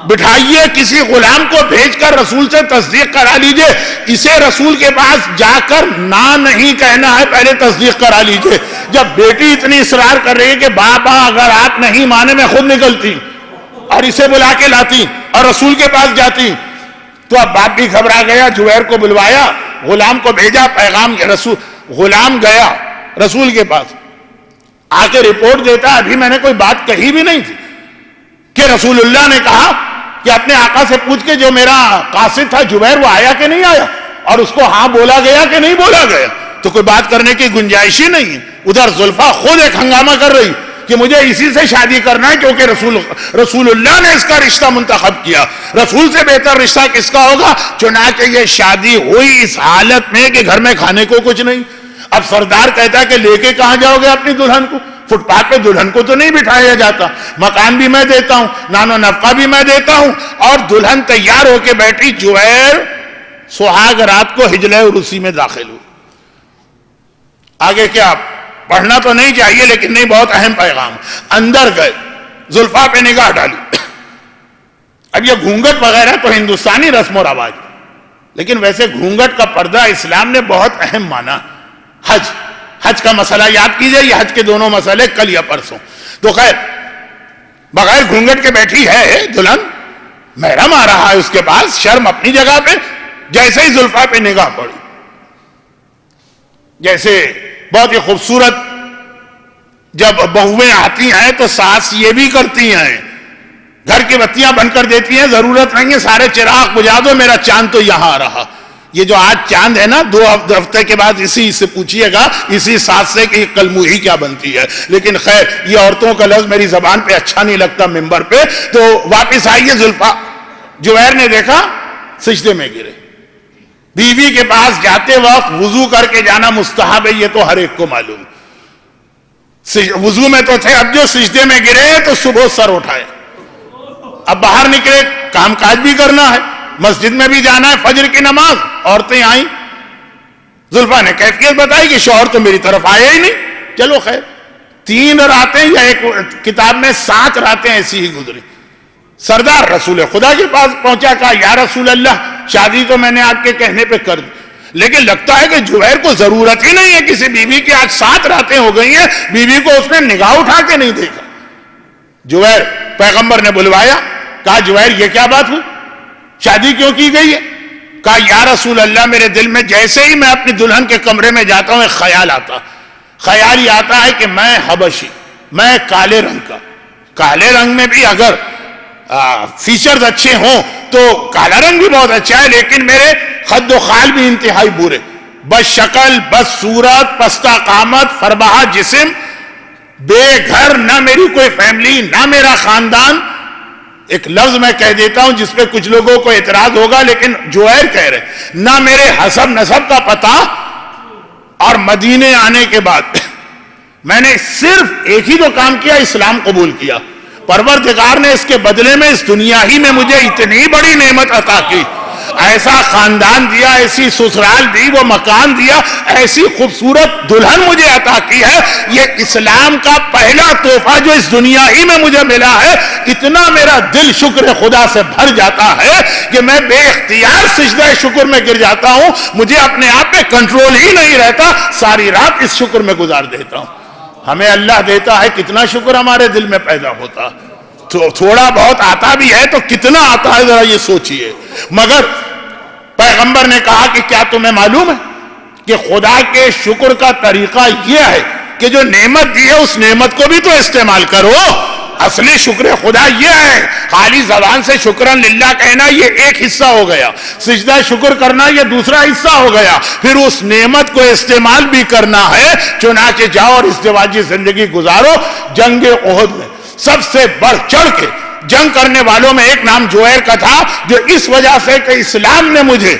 بٹھائیے، کسی غلام کو بھیج کر رسول سے تصدیق کرا لیجئے، اسے رسول کے پاس جا کر نہ نہیں کہنا ہے، پہلے تصدیق کرا لیجئے۔ جب بیٹی اتنی اصرار کر رہی ہے کہ بابا اگر آپ نہیں مانے میں خود نکلتی اور اسے بلا کے لاتی اور رسول کے پاس جاتی، تو اب باپ بھی گھبرا گیا، جویر کو بلوایا، غلام کو بھیجا، پیغام رسول، غلام گیا رسول کے پاس، آ کے رپورٹ دیتا ابھی میں نے کوئی بات کہی بھی نہیں تھی کہ رسول اللہ نے کہا کہ اپنے آقا سے پوچھ کے جو میرا قاصد تھا جبیر وہ آیا کہ نہیں آیا، اور اس کو ہاں بولا گیا کہ نہیں بولا گیا، تو کوئی بات کرنے کی گنجائش ہی نہیں ہے۔ ادھر زلفا خود ایک ہنگامہ کر رہی کہ مجھے اسی سے شادی کرنا ہے کیونکہ رسول اللہ نے اس کا رشتہ منتخب کیا، رسول سے بہتر رشتہ کس کا ہوگا؟ چنانچہ یہ شادی ہوئی اس حالت میں کہ گھر میں کھانے کو کچھ نہیں۔ اب سردار کہتا ہے کہ لے کے کہاں جاؤ گے اپنی دلہن کو؟ فٹ پاتھ پہ دلہن کو تو نہیں بٹھایا جاتا، مکان بھی میں دیتا ہوں، نان و نفقہ بھی میں دیتا ہوں، اور دلہن تیار ہو کے بیٹھی، جویر سہاگ رات کو حجلہ عروسی میں داخل ہو۔ آگے کیا پڑھنا تو نہیں چاہیے لیکن نہیں، بہت اہم پیغام۔ اندر گئے، زلفا پہ نگاہ ڈالی۔ اب یہ گھونگٹ وغیرہ تو ہندوستانی رسم و رواج، لیکن ویسے گھونگٹ کا پردہ اسلام نے بہت اہم مانا۔ حج کا مسئلہ یاد کیجئے، یہ حج کے دونوں مسئلے کل یا پرسوں۔ تو خیر بغیر گھونگٹ کے بیٹھی ہے دلہن، محرم آ رہا ہے اس کے پاس، شرم اپنی جگہ پہ، جیسے ہی زلفا پہ نگاہ پڑی، جیسے بہت ہی خوبصورت جب بہویں آتی ہیں تو ساس یہ بھی کرتی ہیں، گھر کی بتیاں بند کر دیتی ہیں، ضرورت نہیں ہے سارے چراغ بجھا دو، میرا چاند تو یہاں آ رہا۔ یہ جو آج چاند ہے نا، 2 ہفتے کے بعد اسی سے پوچھئے گا اسی ساتھ سے کہ کل موہی کیا بنتی ہے، لیکن خیر یہ عورتوں کا لفظ میری زبان پہ اچھا نہیں لگتا ممبر پہ۔ تو واپس آئیے زلفا، جویر نے دیکھا سجدے میں گرے۔ بیوی کے پاس جاتے وقت وضو کر کے جانا مستحب ہے، یہ تو ہر ایک کو معلوم، وضو میں تو تھے، اب جو سجدے میں گرے تو صبح سر اٹھائے، اب باہر نکلے، کام کاج بھی کرنا ہے، مسجد میں بھی جانا ہے، فجر کی نماز، عورتیں آئیں، زلفا نے کیفیت بتائی کہ شوہر تو میری طرف آیا ہی نہیں۔ چلو خیر 3 راتیں یا ایک کتاب میں 7 راتیں ایسی ہی گزری۔ سردار رسول خدا کے پاس پہنچا، کہا یا رسول اللہ شادی تو میں نے آپ کے کہنے پہ کر دی، لیکن لگتا ہے کہ جویر کو ضرورت ہی نہیں ہے کسی بیوی کی، آج 7 راتیں ہو گئی ہیں، بیوی کو اس نے نگاہ اٹھا کے نہیں دیکھا۔ جویر پیغمبر نے بلوایا، کہا جویر یہ کیا بات ہوئی، شادی کیوں کی گئی ہے؟ کہا یا رسول اللہ میرے دل میں جیسے ہی میں اپنی دلہن کے کمرے میں جاتا ہوں ایک خیال یہ آتا ہے کہ میں حبشی، میں کالے رنگ کا، کالے رنگ میں بھی اگر فیچرز اچھے ہوں تو کالا رنگ بھی بہت اچھا ہے، لیکن میرے خد و خال بھی انتہائی برے، بس شکل، بس صورت، پستہ قامت، فربہا جسم، بے گھر، نہ میری کوئی فیملی، نہ میرا خاندان، ایک لفظ میں کہہ دیتا ہوں جس پہ کچھ لوگوں کو اعتراض ہوگا، لیکن جوہر کہہ رہے نہ میرے حسب نسب کا پتہ، اور مدینے آنے کے بعد میں نے صرف ایک ہی تو کام کیا، اسلام قبول کیا۔ پروردگار نے اس کے بدلے میں اس دنیا ہی میں مجھے اتنی بڑی نعمت عطا کی، ایسا خاندان دیا، ایسی سسرال دی، وہ مکان دیا، ایسی خوبصورت دلہن مجھے عطا کی ہے۔ یہ اسلام کا پہلا تحفہ جو اس دنیا ہی میں مجھے ملا ہے، اتنا میرا دل شکر خدا سے بھر جاتا ہے کہ میں بے اختیار سجدہ شکر میں گر جاتا ہوں، مجھے اپنے آپ پہ کنٹرول ہی نہیں رہتا، ساری رات اس شکر میں گزار دیتا ہوں۔ ہمیں اللہ دیتا ہے، کتنا شکر ہمارے دل میں پیدا ہوتا، تو تھوڑا بہت آتا بھی ہے تو کتنا آتا ہے ذرا یہ سوچئے۔ مگر پیغمبر نے کہا کہ کیا تمہیں معلوم ہے کہ خدا کے شکر کا طریقہ یہ ہے کہ جو نعمت دی ہے اس نعمت کو بھی تو استعمال کرو۔ اصلی شکر خدا یہ ہے، خالی زبان سے شکرن للہ کہنا یہ ایک حصہ ہو گیا، سجدہ شکر کرنا یہ دوسرا حصہ ہو گیا، پھر اس نعمت کو استعمال بھی کرنا ہے۔ چنانچہ جاؤ اور ازدواجی زندگی گزارو۔ جنگ احد میں سب سے بڑھ چڑھ کے جنگ کرنے والوں میں ایک نام جوہر کا تھا، جو اس وجہ سے کہ اسلام نے مجھے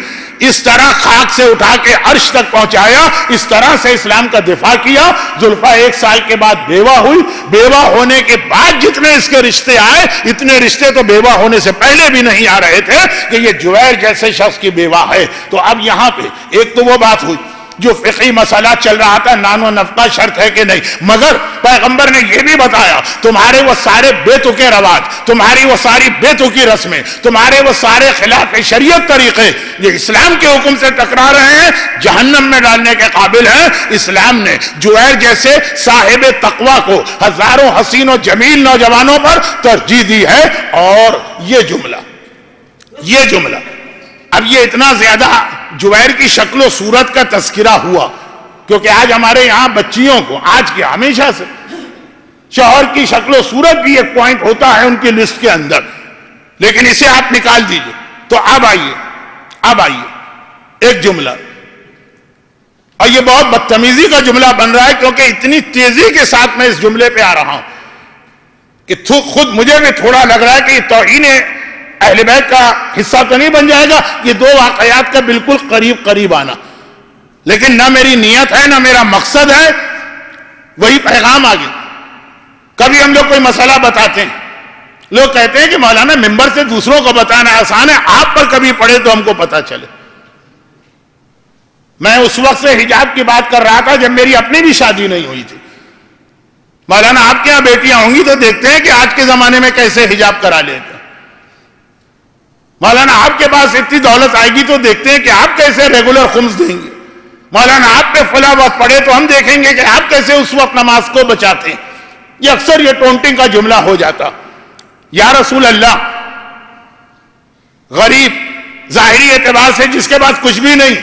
اس طرح خاک سے اٹھا کے عرش تک پہنچایا، اس طرح سے اسلام کا دفاع کیا۔ زلفا 1 سال کے بعد بیوہ ہوئی، بیوہ ہونے کے بعد جتنے اس کے رشتے آئے، اتنے رشتے تو بیوہ ہونے سے پہلے بھی نہیں آ رہے تھے کہ یہ جوہر جیسے شخص کی بیوہ ہے۔ تو اب یہاں پہ ایک تو وہ بات ہوئی جو فقہی مسئلہ چل رہا تھا، نان و نفقہ شرط ہے کہ نہیں، مگر پیغمبر نے یہ بھی بتایا تمہارے وہ سارے بے تکے رواج، تمہاری وہ ساری بے تکی رسمیں، تمہارے وہ سارے خلاف شریعت طریقے جو اسلام کے حکم سے ٹکرا رہے ہیں، جہنم میں ڈالنے کے قابل ہیں۔ اسلام نے جوہر جیسے صاحب تقوی کو ہزاروں حسین و جمیل نوجوانوں پر ترجیح دی ہے۔ اور یہ جملہ اب یہ اتنا زیادہ جوہر کی شکل و صورت کا تذکرہ ہوا کیونکہ آج ہمارے یہاں بچیوں کو، آج کے ہمیشہ سے شوہر کی شکل و صورت بھی ایک پوائنٹ ہوتا ہے ان کی لسٹ کے اندر، لیکن اسے آپ نکال دیجئے۔ تو اب آئیے ایک جملہ، اور یہ بہت بدتمیزی کا جملہ بن رہا ہے کیونکہ اتنی تیزی کے ساتھ میں اس جملے پہ آ رہا ہوں کہ خود مجھے بھی تھوڑا لگ رہا ہے کہ یہ توہین اہل بیت کا حصہ تو نہیں بن جائے گا، یہ دو واقعات کا بالکل قریب آنا، لیکن نہ میری نیت ہے نہ میرا مقصد ہے وہی پیغام آگے۔ کبھی ہم لوگ کوئی مسئلہ بتاتے ہیں، لوگ کہتے ہیں کہ مولانا ممبر سے دوسروں کو بتانا آسان ہے، آپ پر کبھی پڑھے تو ہم کو پتہ چلے۔ میں اس وقت سے حجاب کی بات کر رہا تھا جب میری اپنی بھی شادی نہیں ہوئی تھی۔ مولانا آپ کے یہاں بیٹیاں ہوں گی تو دیکھتے ہیں کہ آج کے زمانے میں کیسے حجاب کرا لیتے ہیں۔ مولانا آپ کے پاس اتنی دولت آئے گی تو دیکھتے ہیں کہ آپ کیسے ریگولر خمس دیں گے۔ مولانا آپ پہ فلاں وقت پڑے تو ہم دیکھیں گے کہ آپ کیسے اس وقت نماز کو بچاتے ہیں۔ یہ اکثر یہ ٹونٹنگ کا جملہ ہو جاتا۔ یا رسول اللہ، غریب ظاہری اعتبار سے جس کے پاس کچھ بھی نہیں،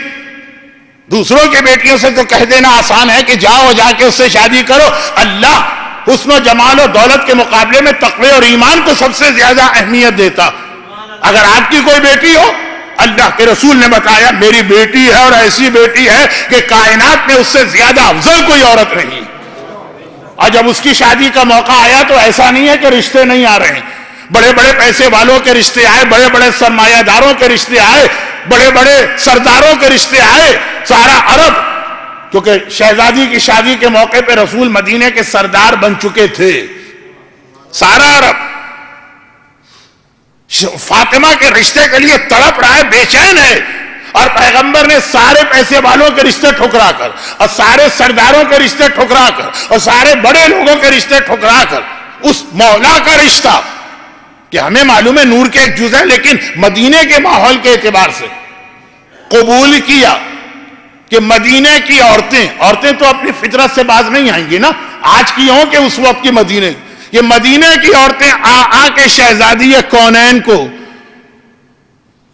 دوسروں کے بیٹیوں سے تو کہہ دینا آسان ہے کہ جاؤ جا کے اس سے شادی کرو۔ اللہ حسن و جمال و دولت کے مقابلے میں تقوی اور ایمان کو سب سے زیادہ اہمیت دیتا۔ اگر آپ کی کوئی بیٹی ہو، اللہ کے رسول نے بتایا میری بیٹی ہے اور ایسی بیٹی ہے کہ کائنات میں اس سے زیادہ افضل کوئی عورت نہیں۔ اور جب اس کی شادی کا موقع آیا تو ایسا نہیں ہے کہ رشتے نہیں آ رہے ہیں، بڑے بڑے پیسے والوں کے رشتے آئے، بڑے بڑے سرمایہ داروں کے رشتے آئے، بڑے بڑے سرداروں کے رشتے آئے، سارا عرب، کیونکہ شہزادی کی شادی کے موقع پہ رسول مدینے کے سردار بن چکے تھے۔ سارا عرب فاطمہ کے رشتے کے لیے تڑپ رہا ہے، بے چین ہے، اور پیغمبر نے سارے پیسے والوں کے رشتے ٹھکرا کر اور سارے سرداروں کے رشتے ٹھکرا کر اور سارے بڑے لوگوں کے رشتے ٹھکرا کر اس مولا کا رشتہ کہ ہمیں معلوم ہے نور کے ایک جز ہے لیکن مدینے کے ماحول کے اعتبار سے قبول کیا کہ مدینے کی عورتیں تو اپنی فطرت سے باز نہیں آئیں گی نا، آج کی ہوں کہ اس وقت کی مدینے، یہ مدینے کی عورتیں آ کے شہزادی کونین کو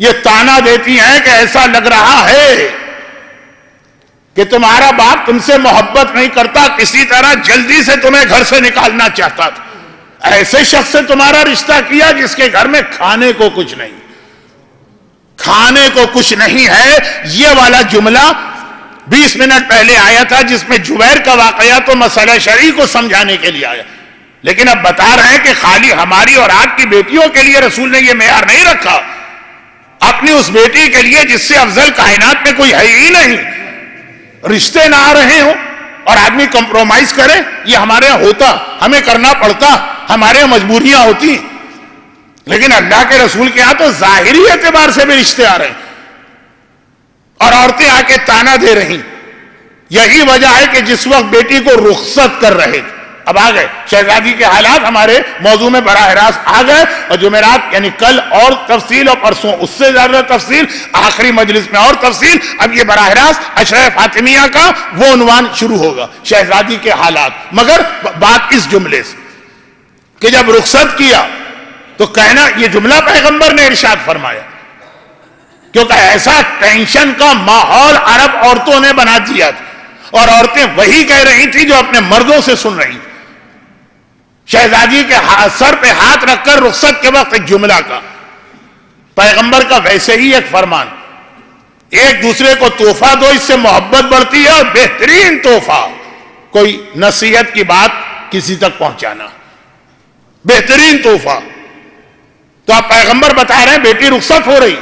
یہ تانا دیتی ہیں کہ ایسا لگ رہا ہے کہ تمہارا باپ تم سے محبت نہیں کرتا، کسی طرح جلدی سے تمہیں گھر سے نکالنا چاہتا تھا، ایسے شخص سے تمہارا رشتہ کیا جس کے گھر میں کھانے کو کچھ نہیں ہے۔ یہ والا جملہ 20 منٹ پہلے آیا تھا جس میں جبیر کا واقعہ تو مسئلہ شرعی کو سمجھانے کے لیے آیا، لیکن اب بتا رہے ہیں کہ خالی ہماری اور آپ کی بیٹیوں کے لیے رسول نے یہ معیار نہیں رکھا، اپنی اس بیٹی کے لیے جس سے افضل کائنات میں کوئی ہے ہی نہیں، رشتے نہ آ رہے ہوں اور آدمی کمپرومائز کرے، یہ ہمارے یہاں ہوتا، ہمیں کرنا پڑتا، ہمارے یہاں مجبوریاں ہوتی، لیکن اللہ کے رسول کے یہاں تو ظاہری اعتبار سے بھی رشتے آ رہے ہیں اور عورتیں آ کے تانا دے رہی۔ یہی وجہ ہے کہ جس وقت بیٹی کو رخصت کر رہے تھے، اب آ گئے شہزادی کے حالات ہمارے موضوع میں براہ راست آ گئے، اور جمعرات یعنی کل اور تفصیل اور پرسوں اس سے زیادہ تفصیل، آخری مجلس میں اور تفصیل، اب یہ براہ راست عشرہ فاطمیہ کا وہ عنوان شروع ہوگا، شہزادی کے حالات۔ مگر بات اس جملے سے کہ جب رخصت کیا تو کہنا، یہ جملہ پیغمبر نے ارشاد فرمایا، کیونکہ ایسا ٹینشن کا ماحول عرب عورتوں نے بنا دیا تھا، اور عورتیں وہی کہہ رہی تھی جو اپنے مردوں سے سن رہی تھی۔ شہزادی کے سر پہ ہاتھ رکھ کر رخصت کے وقت ایک جملہ کا، پیغمبر کا ویسے ہی ایک فرمان، ایک دوسرے کو تحفہ دو، اس سے محبت بڑھتی ہے، اور بہترین تحفہ کوئی نصیحت کی بات کسی تک پہنچانا، بہترین تحفہ۔ تو آپ پیغمبر بتا رہے ہیں بیٹی رخصت ہو رہی،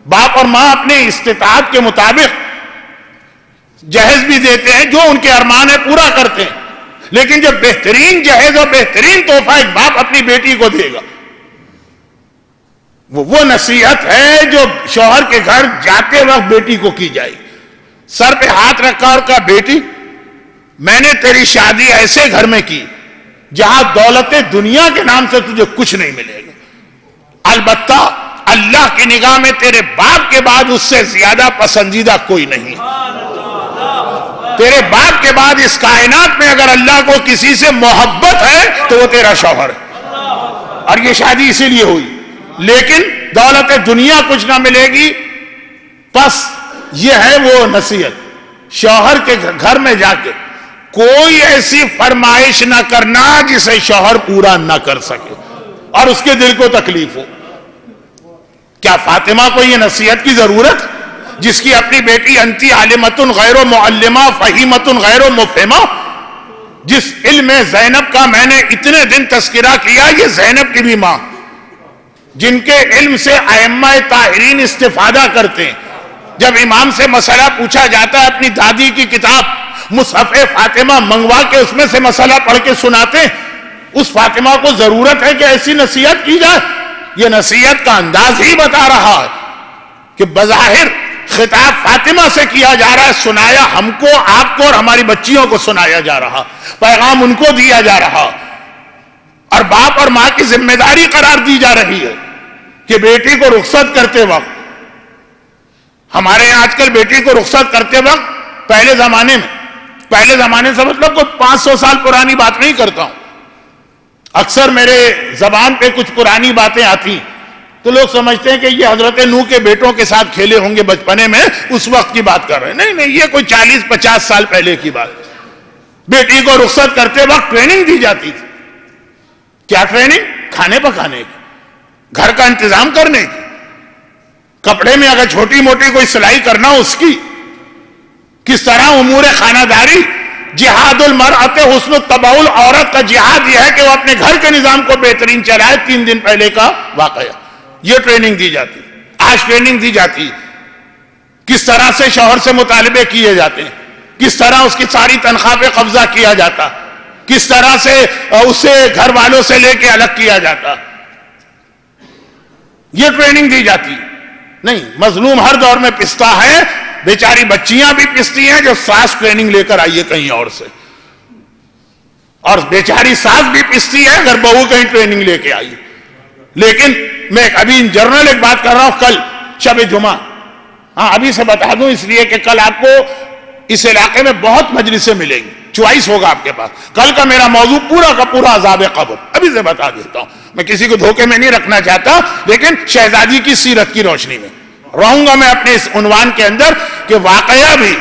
باپ اور ماں اپنے استطاعت کے مطابق جہیز بھی دیتے ہیں، جو ان کے ارمان ہے پورا کرتے ہیں، لیکن جب بہترین جہیز اور بہترین تحفہ ایک باپ اپنی بیٹی کو دے گا، وہ نصیحت ہے جو شوہر کے گھر جاتے وقت بیٹی کو کی جائے، سر پہ ہاتھ رکھا اور کہا بیٹی میں نے تیری شادی ایسے گھر میں کی جہاں دولت دنیا کے نام سے تجھے کچھ نہیں ملے گا، البتہ اللہ کی نگاہ میں تیرے باپ کے بعد اس سے زیادہ پسندیدہ کوئی نہیں، تیرے باپ کے بعد اس کائنات میں اگر اللہ کو کسی سے محبت ہے تو وہ تیرا شوہر ہے، اور یہ شادی اسی لیے ہوئی، لیکن دولت دنیا کچھ نہ ملے گی، بس یہ ہے وہ نصیحت، شوہر کے گھر میں جا کے کوئی ایسی فرمائش نہ کرنا جسے شوہر پورا نہ کر سکے اور اس کے دل کو تکلیف ہو۔ کیا فاطمہ کو یہ نصیحت کی ضرورت، جس کی اپنی بیٹی انتی عالمۃ غیر معلمہ فہیمۃ غیر مفہمہ، جس علم زینب کا میں نے اتنے دن تذکرہ کیا، یہ زینب کی بھی ماں، جن کے علم سے ائمہ طاہرین استفادہ کرتے ہیں، جب امام سے مسئلہ پوچھا جاتا ہے اپنی دادی کی کتاب مصحف فاطمہ منگوا کے اس میں سے مسئلہ پڑھ کے سناتے ہیں، اس فاطمہ کو ضرورت ہے کہ ایسی نصیحت کی جائے؟ یہ نصیحت کا انداز ہی بتا رہا ہے کہ بظاہر خطاب فاطمہ سے کیا جا رہا ہے، سنایا ہم کو، آپ کو اور ہماری بچیوں کو سنایا جا رہا، پیغام ان کو دیا جا رہا، اور باپ اور ماں کی ذمہ داری قرار دی جا رہی ہے کہ بیٹی کو رخصت کرتے وقت، ہمارے یہاں آج کل بیٹی کو رخصت کرتے وقت پہلے زمانے سے مطلب کوئی 500 سال پرانی بات نہیں کرتا ہوں، اکثر میرے زبان پہ کچھ پرانی باتیں آتی تو لوگ سمجھتے ہیں کہ یہ حضرت نوح کے بیٹوں کے ساتھ کھیلے ہوں گے بچپنے میں، اس وقت کی بات کر رہے ہیں، نہیں، یہ کوئی 40-50 سال پہلے کی بات۔ بیٹی کو رخصت کرتے وقت ٹریننگ دی جاتی تھی، کیا ٹریننگ؟ کھانے پکانے کی، گھر کا انتظام کرنے کی، کپڑے میں اگر چھوٹی موٹی کوئی سلائی کرنا اس کی، کس طرح امور خانہ داری، جہاد المرأت حسن التبول، عورت کا جہاد یہ ہے کہ وہ اپنے گھر کے نظام کو بہترین چلائے، 3 دن پہلے کا واقعہ، یہ ٹریننگ دی جاتی، آج ٹریننگ دی جاتی، کس طرح سے شوہر سے مطالبے کیے جاتے ہیں، کس طرح اس کی ساری تنخواہ پہ قبضہ کیا جاتا، کس طرح سے اسے گھر والوں سے لے کے الگ کیا جاتا، یہ ٹریننگ دی جاتی۔ نہیں، مظلوم ہر دور میں پستا ہے، بیچاری بچیاں بھی پستی ہیں جو ساس ٹریننگ لے کر آئیے کہیں اور سے، اور بیچاری ساس بھی پستی ہے اگر بہو کہیں ٹریننگ لے کے آئی۔ لیکن میں ابھی جنرل ایک بات کر رہا ہوں، کل شب جمعہ، ابھی سے بتا دوں اس لیے کہ کل آپ کو اس علاقے میں بہت مجلسیں ملیں گی، چوائس ہوگا آپ کے پاس۔ کل کا میرا موضوع پورا کا پورا عذاب قبر، ابھی سے بتا دیتا ہوں، میں کسی کو دھوکے میں نہیں رکھنا چاہتا، لیکن شہزادی کی سیرت کی روشنی میں رہوں گا میں اپنے اس عنوان کے اندر کہ واقعہ بھی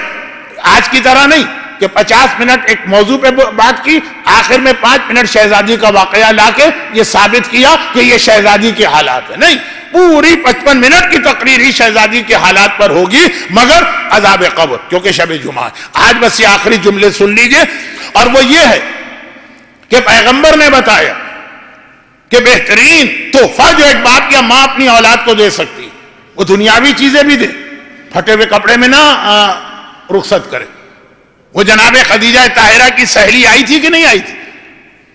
آج کی طرح نہیں کہ 50 منٹ ایک موضوع پہ بات کی، آخر میں 5 منٹ شہزادی کا واقعہ لا کے یہ ثابت کیا کہ یہ شہزادی کے حالات ہیں، نہیں، پوری 55 منٹ کی تقریر ہی شہزادی کے حالات پر ہوگی، مگر عذاب قبر، کیونکہ شب جمعہ ہے۔ آج بس یہ آخری جملے سن لیجئے، اور وہ یہ ہے کہ پیغمبر نے بتایا کہ بہترین تحفہ جو ایک باپ یا ماں اپنی اولاد کو دے سکتی وہ دنیاوی چیزیں بھی دے، پھٹے ہوئے کپڑے میں نہ رخصت کرے۔ وہ جناب خدیجہ طاہرہ کی سہیلی آئی تھی کہ نہیں آئی تھی؟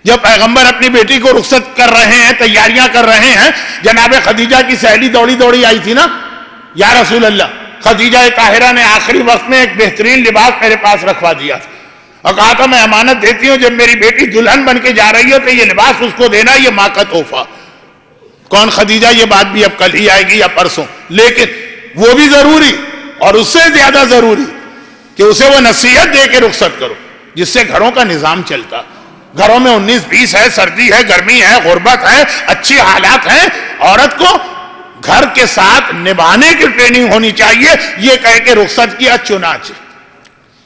جب پیغمبر اپنی بیٹی کو رخصت کر رہے ہیں، تیاریاں کر رہے ہیں، جناب خدیجہ کی سہیلی دوڑی دوڑی آئی تھی نا، یا رسول اللہ، خدیجہ طاہرہ نے آخری وقت میں ایک بہترین لباس میرے پاس رکھوا دیا تھا اور کہا تھا میں امانت دیتی ہوں، جب میری بیٹی دلہن بن کے جا رہی ہے تو یہ لباس اس کو دینا، یہ ماں کا تحفہ۔ کون خدیجہ؟ یہ بات بھی اب کل ہی آئے گی یا پرسوں، لیکن وہ بھی ضروری اور اس سے زیادہ ضروری کہ اسے وہ نصیحت دے کے رخصت کرو جس سے گھروں کا نظام چلتا۔ گھروں میں 19-20 ہے، سردی ہے، گرمی ہے، غربت ہے، اچھی حالات ہیں، عورت کو گھر کے ساتھ نبھانے کی ٹریننگ ہونی چاہیے، یہ کہہ کے رخصت کیا چنانچہ۔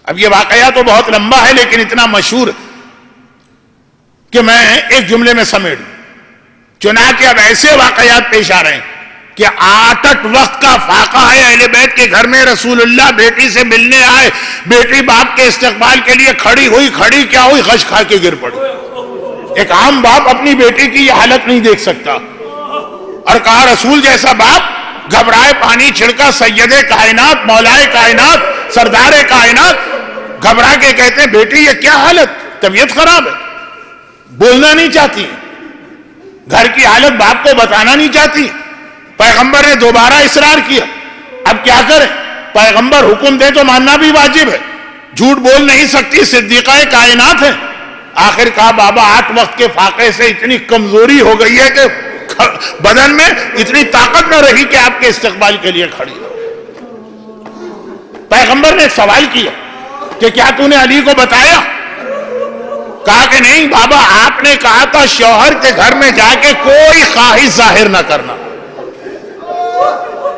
اب یہ واقعہ تو بہت لمبا ہے لیکن اتنا مشہور کہ میں ایک جملے میں سمیٹ دوں۔ چنانچہ اب ایسے واقعات پیش آ رہے ہیں کہ 8 وقت کا فاقہ ہے اہل بیت کے گھر میں، رسول اللہ بیٹی سے ملنے آئے، بیٹی باپ کے استقبال کے لیے کھڑی ہوئی، کھڑی کیا ہوئی، غش کھا کے گر پڑی۔ ایک عام باپ اپنی بیٹی کی یہ حالت نہیں دیکھ سکتا اور کہا رسول جیسا باپ گھبرائے پانی چھڑکا، سید کائنات، مولائے کائنات، سردار کائنات گھبرا کے کہتے ہیں بیٹی یہ کیا حالت، طبیعت خراب ہے، بولنا نہیں چاہتی، گھر کی حالت باپ کو بتانا نہیں چاہتی۔ پیغمبر نے دوبارہ اصرار کیا، اب کیا کریں؟ پیغمبر حکم دے تو ماننا بھی واجب ہے، جھوٹ بول نہیں سکتی، صدیقہ کائنات ہے۔ آخر کہا بابا 8 وقت کے فاقے سے اتنی کمزوری ہو گئی ہے کہ بدن میں اتنی طاقت نہ رہی کہ آپ کے استقبال کے لیے کھڑی ہو۔ پیغمبر نے ایک سوال کیا کہ کیا تو نے علی کو بتایا؟ کہا کہ نہیں بابا، آپ نے کہا تھا شوہر کے گھر میں جا کے کوئی خواہش ظاہر نہ کرنا۔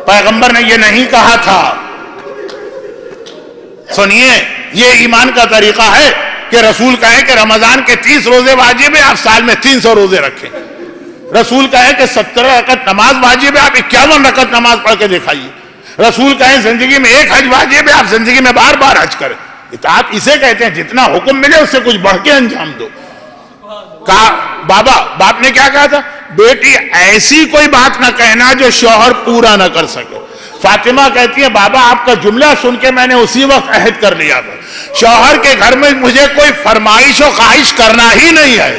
پیغمبر نے یہ نہیں کہا تھا۔ سنیے، یہ ایمان کا طریقہ ہے کہ رسول کہے کہ رمضان کے 30 روزے واجب ہیں، آپ سال میں 300 روزے رکھیں۔ رسول کہے کہ 17 رکعت نماز واجب ہے، آپ 51 رکعت نماز پڑھ کے دکھائیے۔ رسول کہیں زندگی میں 1 حج واجب ہے، آپ زندگی میں بار بار حج کریں۔ اطاعت اسے کہتے ہیں جتنا حکم ملے اس سے کچھ بڑھ کے انجام دو۔ کہا بابا، باپ نے کیا کہا تھا؟ بیٹی ایسی کوئی بات نہ کہنا جو شوہر پورا نہ کر سکے۔ فاطمہ کہتی ہے بابا آپ کا جملہ سن کے میں نے اسی وقت عہد کر لیا تھا، شوہر کے گھر میں مجھے کوئی فرمائش و خواہش کرنا ہی نہیں ہے،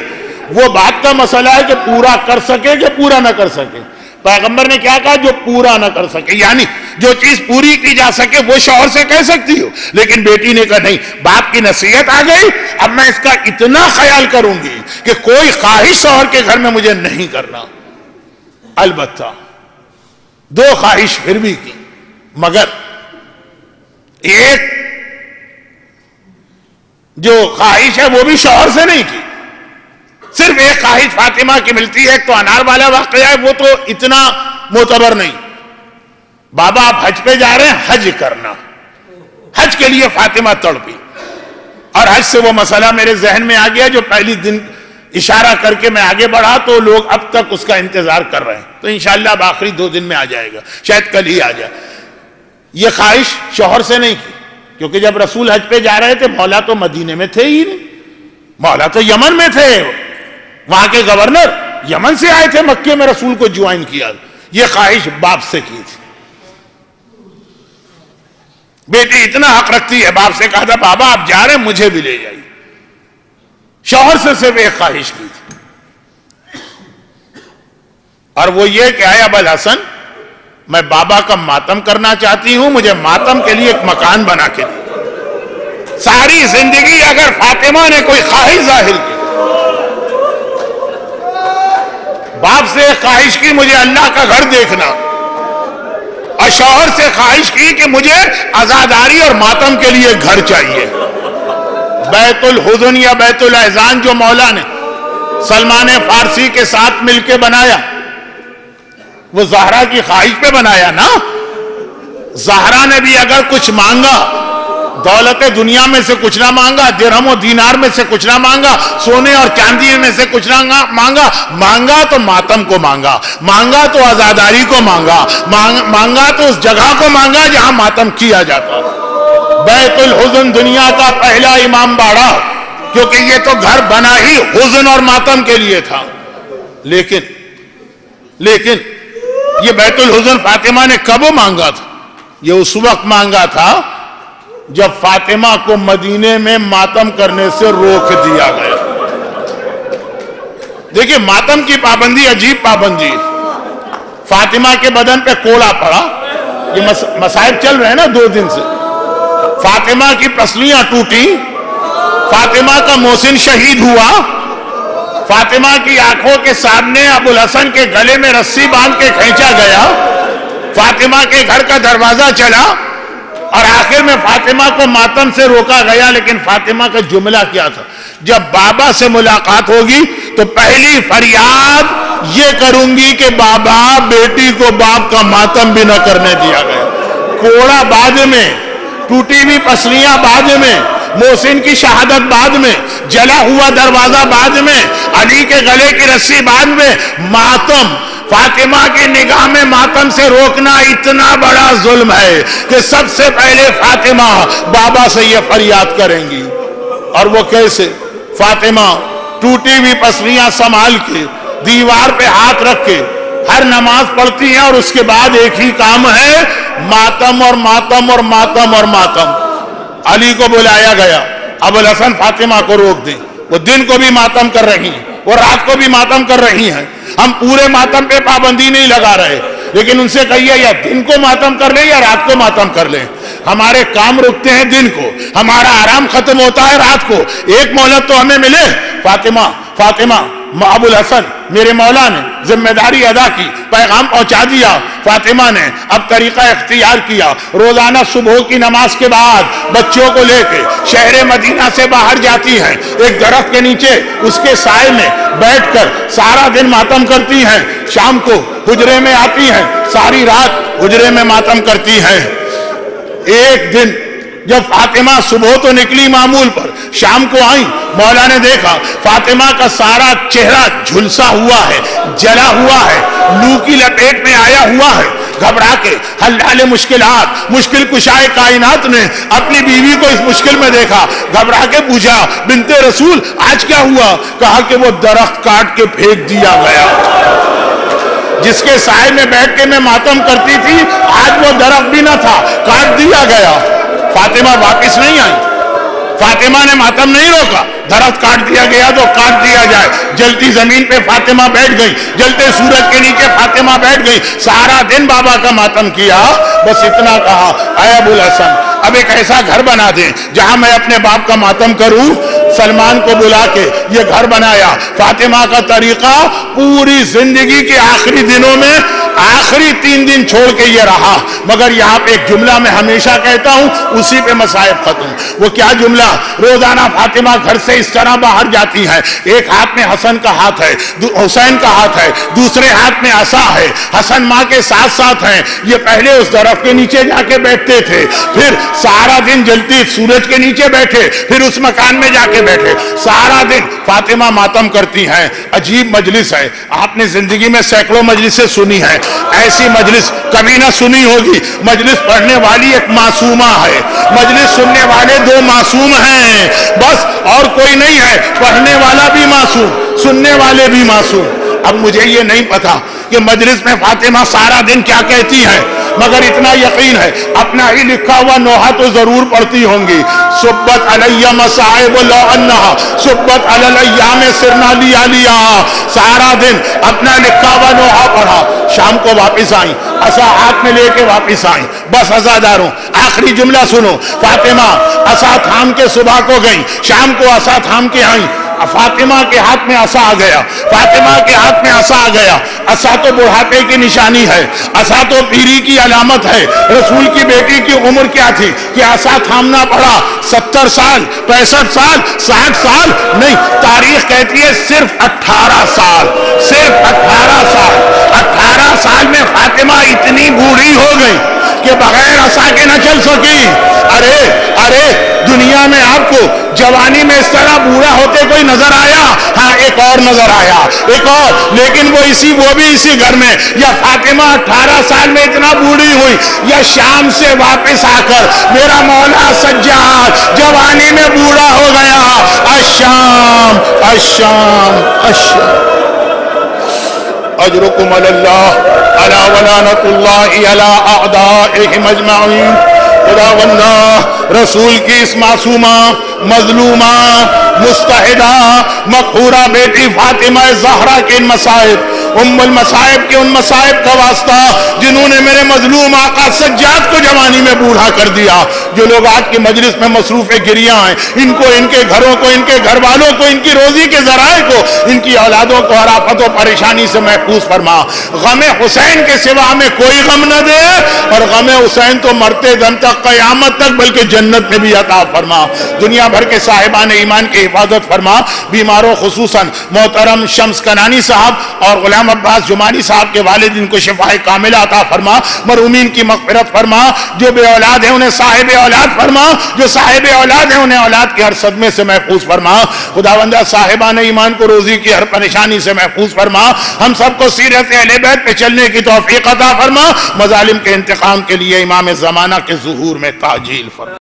وہ بات کا مسئلہ ہے کہ پورا کر سکے کہ پورا نہ کر سکے۔ پیغمبر نے کیا کہا؟ جو پورا نہ کر سکے، یعنی جو چیز پوری کی جا سکے وہ شوہر سے کہہ سکتی ہو، لیکن بیٹی نے کہا نہیں، باپ کی نصیحت آ گئی، اب میں اس کا اتنا خیال کروں گی کہ کوئی خواہش شوہر کے گھر میں مجھے نہیں کرنا۔ البتہ 2 خواہش پھر بھی کی، مگر ایک جو خواہش ہے وہ بھی شوہر سے نہیں کی، صرف ایک خواہش فاطمہ کی ملتی ہے۔ ایک تو انار والا واقعہ ہے، وہ تو اتنا معتبر نہیں۔ بابا آپ حج پہ جا رہے ہیں، حج کرنا، حج کے لیے فاطمہ تڑپی، اور حج سے وہ مسئلہ میرے ذہن میں آ گیا جو پہلی دن اشارہ کر کے میں آگے بڑھا تو لوگ اب تک اس کا انتظار کر رہے ہیں، تو انشاءاللہ اب آخری 2 دن میں آ جائے گا، شاید کل ہی آ جائے۔ یہ خواہش شوہر سے نہیں کی، کیونکہ جب رسول حج پہ جا رہے تھے مولا تو مدینے میں تھے ہی نہیں، مولا تو یمن میں تھے، وہاں کے گورنر یمن سے آئے تھے، مکے میں رسول کو جوائن کیا۔ یہ خواہش باپ سے کی تھی۔ بیٹی اتنا حق رکھتی ہے، باپ سے کہا تھا بابا آپ جا رہے ہیں مجھے بھی لے جائیے۔ شوہر سے صرف ایک خواہش کی تھی، اور وہ یہ کہ اے ابو الحسن میں بابا کا ماتم کرنا چاہتی ہوں، مجھے ماتم کے لیے ایک مکان بنا کے دیں۔ ساری زندگی اگر فاطمہ نے کوئی خواہش ظاہر کی، باپ سے خواہش کی مجھے اللہ کا گھر دیکھنا، اور شوہر سے خواہش کی کہ مجھے عزاداری اور ماتم کے لیے گھر چاہیے۔ بیت الحزن یا بیت الاحزان جو مولا نے سلمان فارسی کے ساتھ مل کے بنایا، وہ زہرا کی خواہش پہ بنایا نا۔ زہرا نے بھی اگر کچھ مانگا، دولت دنیا میں سے کچھ نہ مانگا، درہم و دینار میں سے کچھ نہ مانگا، سونے اور چاندی میں سے کچھ نہ مانگا، مانگا تو ماتم کو مانگا، مانگا تو عزاداری کو مانگا، مانگا تو اس جگہ کو مانگا جہاں ماتم کیا جاتا۔ بیت الحزن دنیا کا پہلا امام باڑہ کیونکہ یہ تو گھر بنا ہی حزن اور ماتم کے لیے تھا. لیکن یہ بیت الحزن فاطمہ نے کب مانگا تھا؟ یہ اس وقت مانگا تھا جب فاطمہ کو مدینے میں ماتم کرنے سے روک دیا گیا. دیکھیں ماتم کی پابندی عجیب پابندی ہے. فاطمہ کے بدن پہ کوڑا پڑا، یہ مصائب چل رہے ہیں نا 2 دن سے. فاطمہ کی پسلیاں ٹوٹی، فاطمہ کا محسن شہید ہوا، فاطمہ کی آنکھوں کے سامنے ابو الحسن کے گلے میں رسی باندھ کے کھینچا گیا، فاطمہ کے گھر کا دروازہ چلا، اور آخر میں فاطمہ کو ماتم سے روکا گیا. لیکن فاطمہ کا جملہ کیا تھا؟ جب بابا سے ملاقات ہوگی تو پہلی فریاد یہ کروں گی کہ بابا بیٹی کو باپ کا ماتم بھی نہ کرنے دیا گیا. کوڑا بعد میں، ٹوٹی ہوئی پسلیاں بعد میں، محسن کی شہادت بعد میں، جلا ہوا دروازہ بعد میں، علی کے گلے کی رسی بعد میں، ماتم فاطمہ کی نگاہ میں ماتم سے روکنا اتنا بڑا ظلم ہے کہ سب سے پہلے فاطمہ بابا سے یہ فریاد کریں گی. اور وہ کیسے؟ فاطمہ ٹوٹی ہوئی پسلیاں سنبھال کے دیوار پہ ہاتھ رکھ کے ہر نماز پڑھتی ہیں، اور اس کے بعد ایک ہی کام ہے، ماتم اور ماتم اور ماتم اور ماتم. علی کو بلایا گیا، ابو الحسن فاطمہ کو روک دیں. وہ دن کو بھی ماتم کر رہی ہیں، وہ رات کو بھی ماتم کر رہی ہیں. ہم پورے ماتم پہ پابندی نہیں لگا رہے، لیکن ان سے کہیے یا دن کو ماتم کر لیں یا رات کو ماتم کر لیں. ہمارے کام رکتے ہیں دن کو، ہمارا آرام ختم ہوتا ہے رات کو. ایک مہلت تو ہمیں ملے. فاطمہ ابو الحسن میرے مولا نے ذمہ داری ادا کی، پیغام پہنچا دیا. فاطمہ نے اب طریقہ اختیار کیا، روزانہ صبح کی نماز کے بعد بچوں کو لے کے شہر مدینہ سے باہر جاتی ہیں، ایک درخت کے نیچے اس کے سائے میں بیٹھ کر سارا دن ماتم کرتی ہیں. شام کو حجرے میں آتی ہیں، ساری رات حجرے میں ماتم کرتی ہیں. ایک دن جب فاطمہ صبح تو نکلی معمول پر، شام کو آئیں، مولا نے دیکھا فاطمہ کا سارا چہرہ جھلسا ہوا ہے، جلا ہوا ہے، لو کی لپیٹ میں آیا ہوا ہے. گھبرا کے حلال مشکلات، مشکل کشائے کائنات نے اپنی بیوی کو اس مشکل میں دیکھا، گھبرا کے پوچھا بنت رسول آج کیا ہوا؟ کہا کہ وہ درخت کاٹ کے پھینک دیا گیا جس کے سائے میں بیٹھ کے میں ماتم کرتی تھی، آج وہ درخت بھی نہ تھا، کاٹ دیا گیا. فاطمہ واپس نہیں آئی، فاطمہ نے ماتم نہیں روکا. درخت کاٹ دیا گیا تو کاٹ دیا جائے. جلتی زمین پہ فاطمہ بیٹھ گئی، جلتے سورج کے نیچے فاطمہ بیٹھ گئی، سارا دن بابا کا ماتم کیا. بس اتنا کہا اے ابو الحسن اب ایک ایسا گھر بنا دیں جہاں میں اپنے باپ کا ماتم کروں. سلمان کو بلا کے یہ گھر بنایا. فاطمہ کا طریقہ پوری زندگی کے آخری دنوں میں آخری 3 دن چھوڑ کے یہ رہا. مگر یہاں پہ ایک جملہ میں ہمیشہ کہتا ہوں، اسی پہ مصائب ختم. وہ کیا جملہ؟ روزانہ فاطمہ گھر سے اس طرح باہر جاتی ہے، ایک ہاتھ میں حسن کا ہاتھ ہے، حسین کا ہاتھ ہے، دوسرے ہاتھ میں عصا ہے. حسن ماں کے ساتھ ساتھ ہیں. یہ پہلے اس درخت کے نیچے جا کے بیٹھتے تھے، پھر سارا دن جلتی سورج کے نیچے بیٹھے، پھر اس مکان میں جا کے بیٹھے. سارا دن فاطمہ ماتم کرتی ہیں. عجیب مجلس ہے، آپ نے زندگی میں سینکڑوں مجلسیں سنی ہیں، ایسی مجلس کبھی نہ سنی ہوگی. مجلس پڑھنے والی ایک معصومہ ہے، مجلس سننے والے 2 معصوم ہیں بس، اور کوئی نہیں ہے. پڑھنے والا بھی معصوم، سننے والے بھی معصوم. اب مجھے یہ نہیں پتا کہ مجلس میں فاطمہ سارا دن کیا کہتی ہیں، مگر اتنا یقین ہے اپنا ہی لکھا ہوا نوحہ تو ضرور پڑھتی ہوں گی. صبت علی مصائب لو انہا صبت علی الایام سرنا لیا لیا. سارا دن اپنا لکھا ہوا نوحہ پڑھا. شام کو واپس آئیں، عصا ہاتھ میں لے کے واپس آئیں. بس عزاداروں آخری جملہ سنو. فاطمہ عصا تھام کے صبح کو گئیں، شام کو عصا تھام کے آئیں. فاطمہ کے ہاتھ میں عصا آ گیا، فاطمہ کے ہاتھ میں عصا آ گیا. عصا تو بڑھاپے کی نشانی ہے، عصا تو پیری کی علامت ہے. رسول کی بیٹی کی عمر کیا تھی کہ عصا تھامنا پڑا؟ 70 سال، 65 سال، 60 سال نہیں، تاریخ کہتی ہے صرف 18 سال. صرف 18 سال. 18 سال میں فاطمہ اتنی بوڑھی ہو گئی کہ بغیر ہنسا کے نہ چل سکی. ارے دنیا میں آپ کو جوانی میں اس طرح بوڑھا ہوتے کوئی نظر آیا؟ ہاں ایک اور نظر آیا، ایک اور، لیکن وہ بھی اسی گھر میں. یا فاطمہ 18 سال میں اتنا بوڑھی ہوئی، یا شام سے واپس آ کر میرا مولا سجاد جوانی میں بوڑھا ہو گیا. الشام الشام الشام. اجرکم علی اللہ علی ولعنۃ اللہ علی اعدائہم اجمعین. خداوندہ رسول کی اس معصومہ، مظلومہ، مستحدہ، مقہورہ بیٹی فاطمہ زہرا کے ان مصائب، ام المصائب کے ان مصائب کا واسطہ جنہوں نے میرے مظلوم آقا سجاد کو جوانی میں بوڑھا کر دیا. جو لوگ آج کی مجلس میں مصروف گریاں ہیں، ان کو، ان کے گھروں کو، ان کے گھر والوں کو، ان کی روزی کے ذرائع کو، ان کی اولادوں کو ہر آفت و پریشانی سے محفوظ فرما. غم حسین کے سوا ہمیں کوئی غم نہ دے، اور غم حسین تو مرتے دم تک، قیامت تک، بلکہ جنت میں بھی عطا فرما. دنیا بھر کے صاحبان ایمان کی حفاظت فرما. بیماروں خصوصاً محترم شمس کنانی صاحب اور غلام عباس جمانی صاحب کے والد، ان کو شفاء کاملہ عطا فرما. مرحومین کی مغفرت فرما. جو بے اولاد ہیں انہیں صاحب اولاد فرما. جو صاحب اولاد ہیں انہیں اولاد کے ہر صدمے سے محفوظ فرما. خداوندہ صاحبان ایمان کو روزی کی ہر پریشانی سے محفوظ فرما. ہم سب کو سیرت اہل بیت پہ چلنے کی توفیق عطا فرما. مظالم کے انتقام کے لیے امام زمانہ کے ظہور میں تعجیل فرما.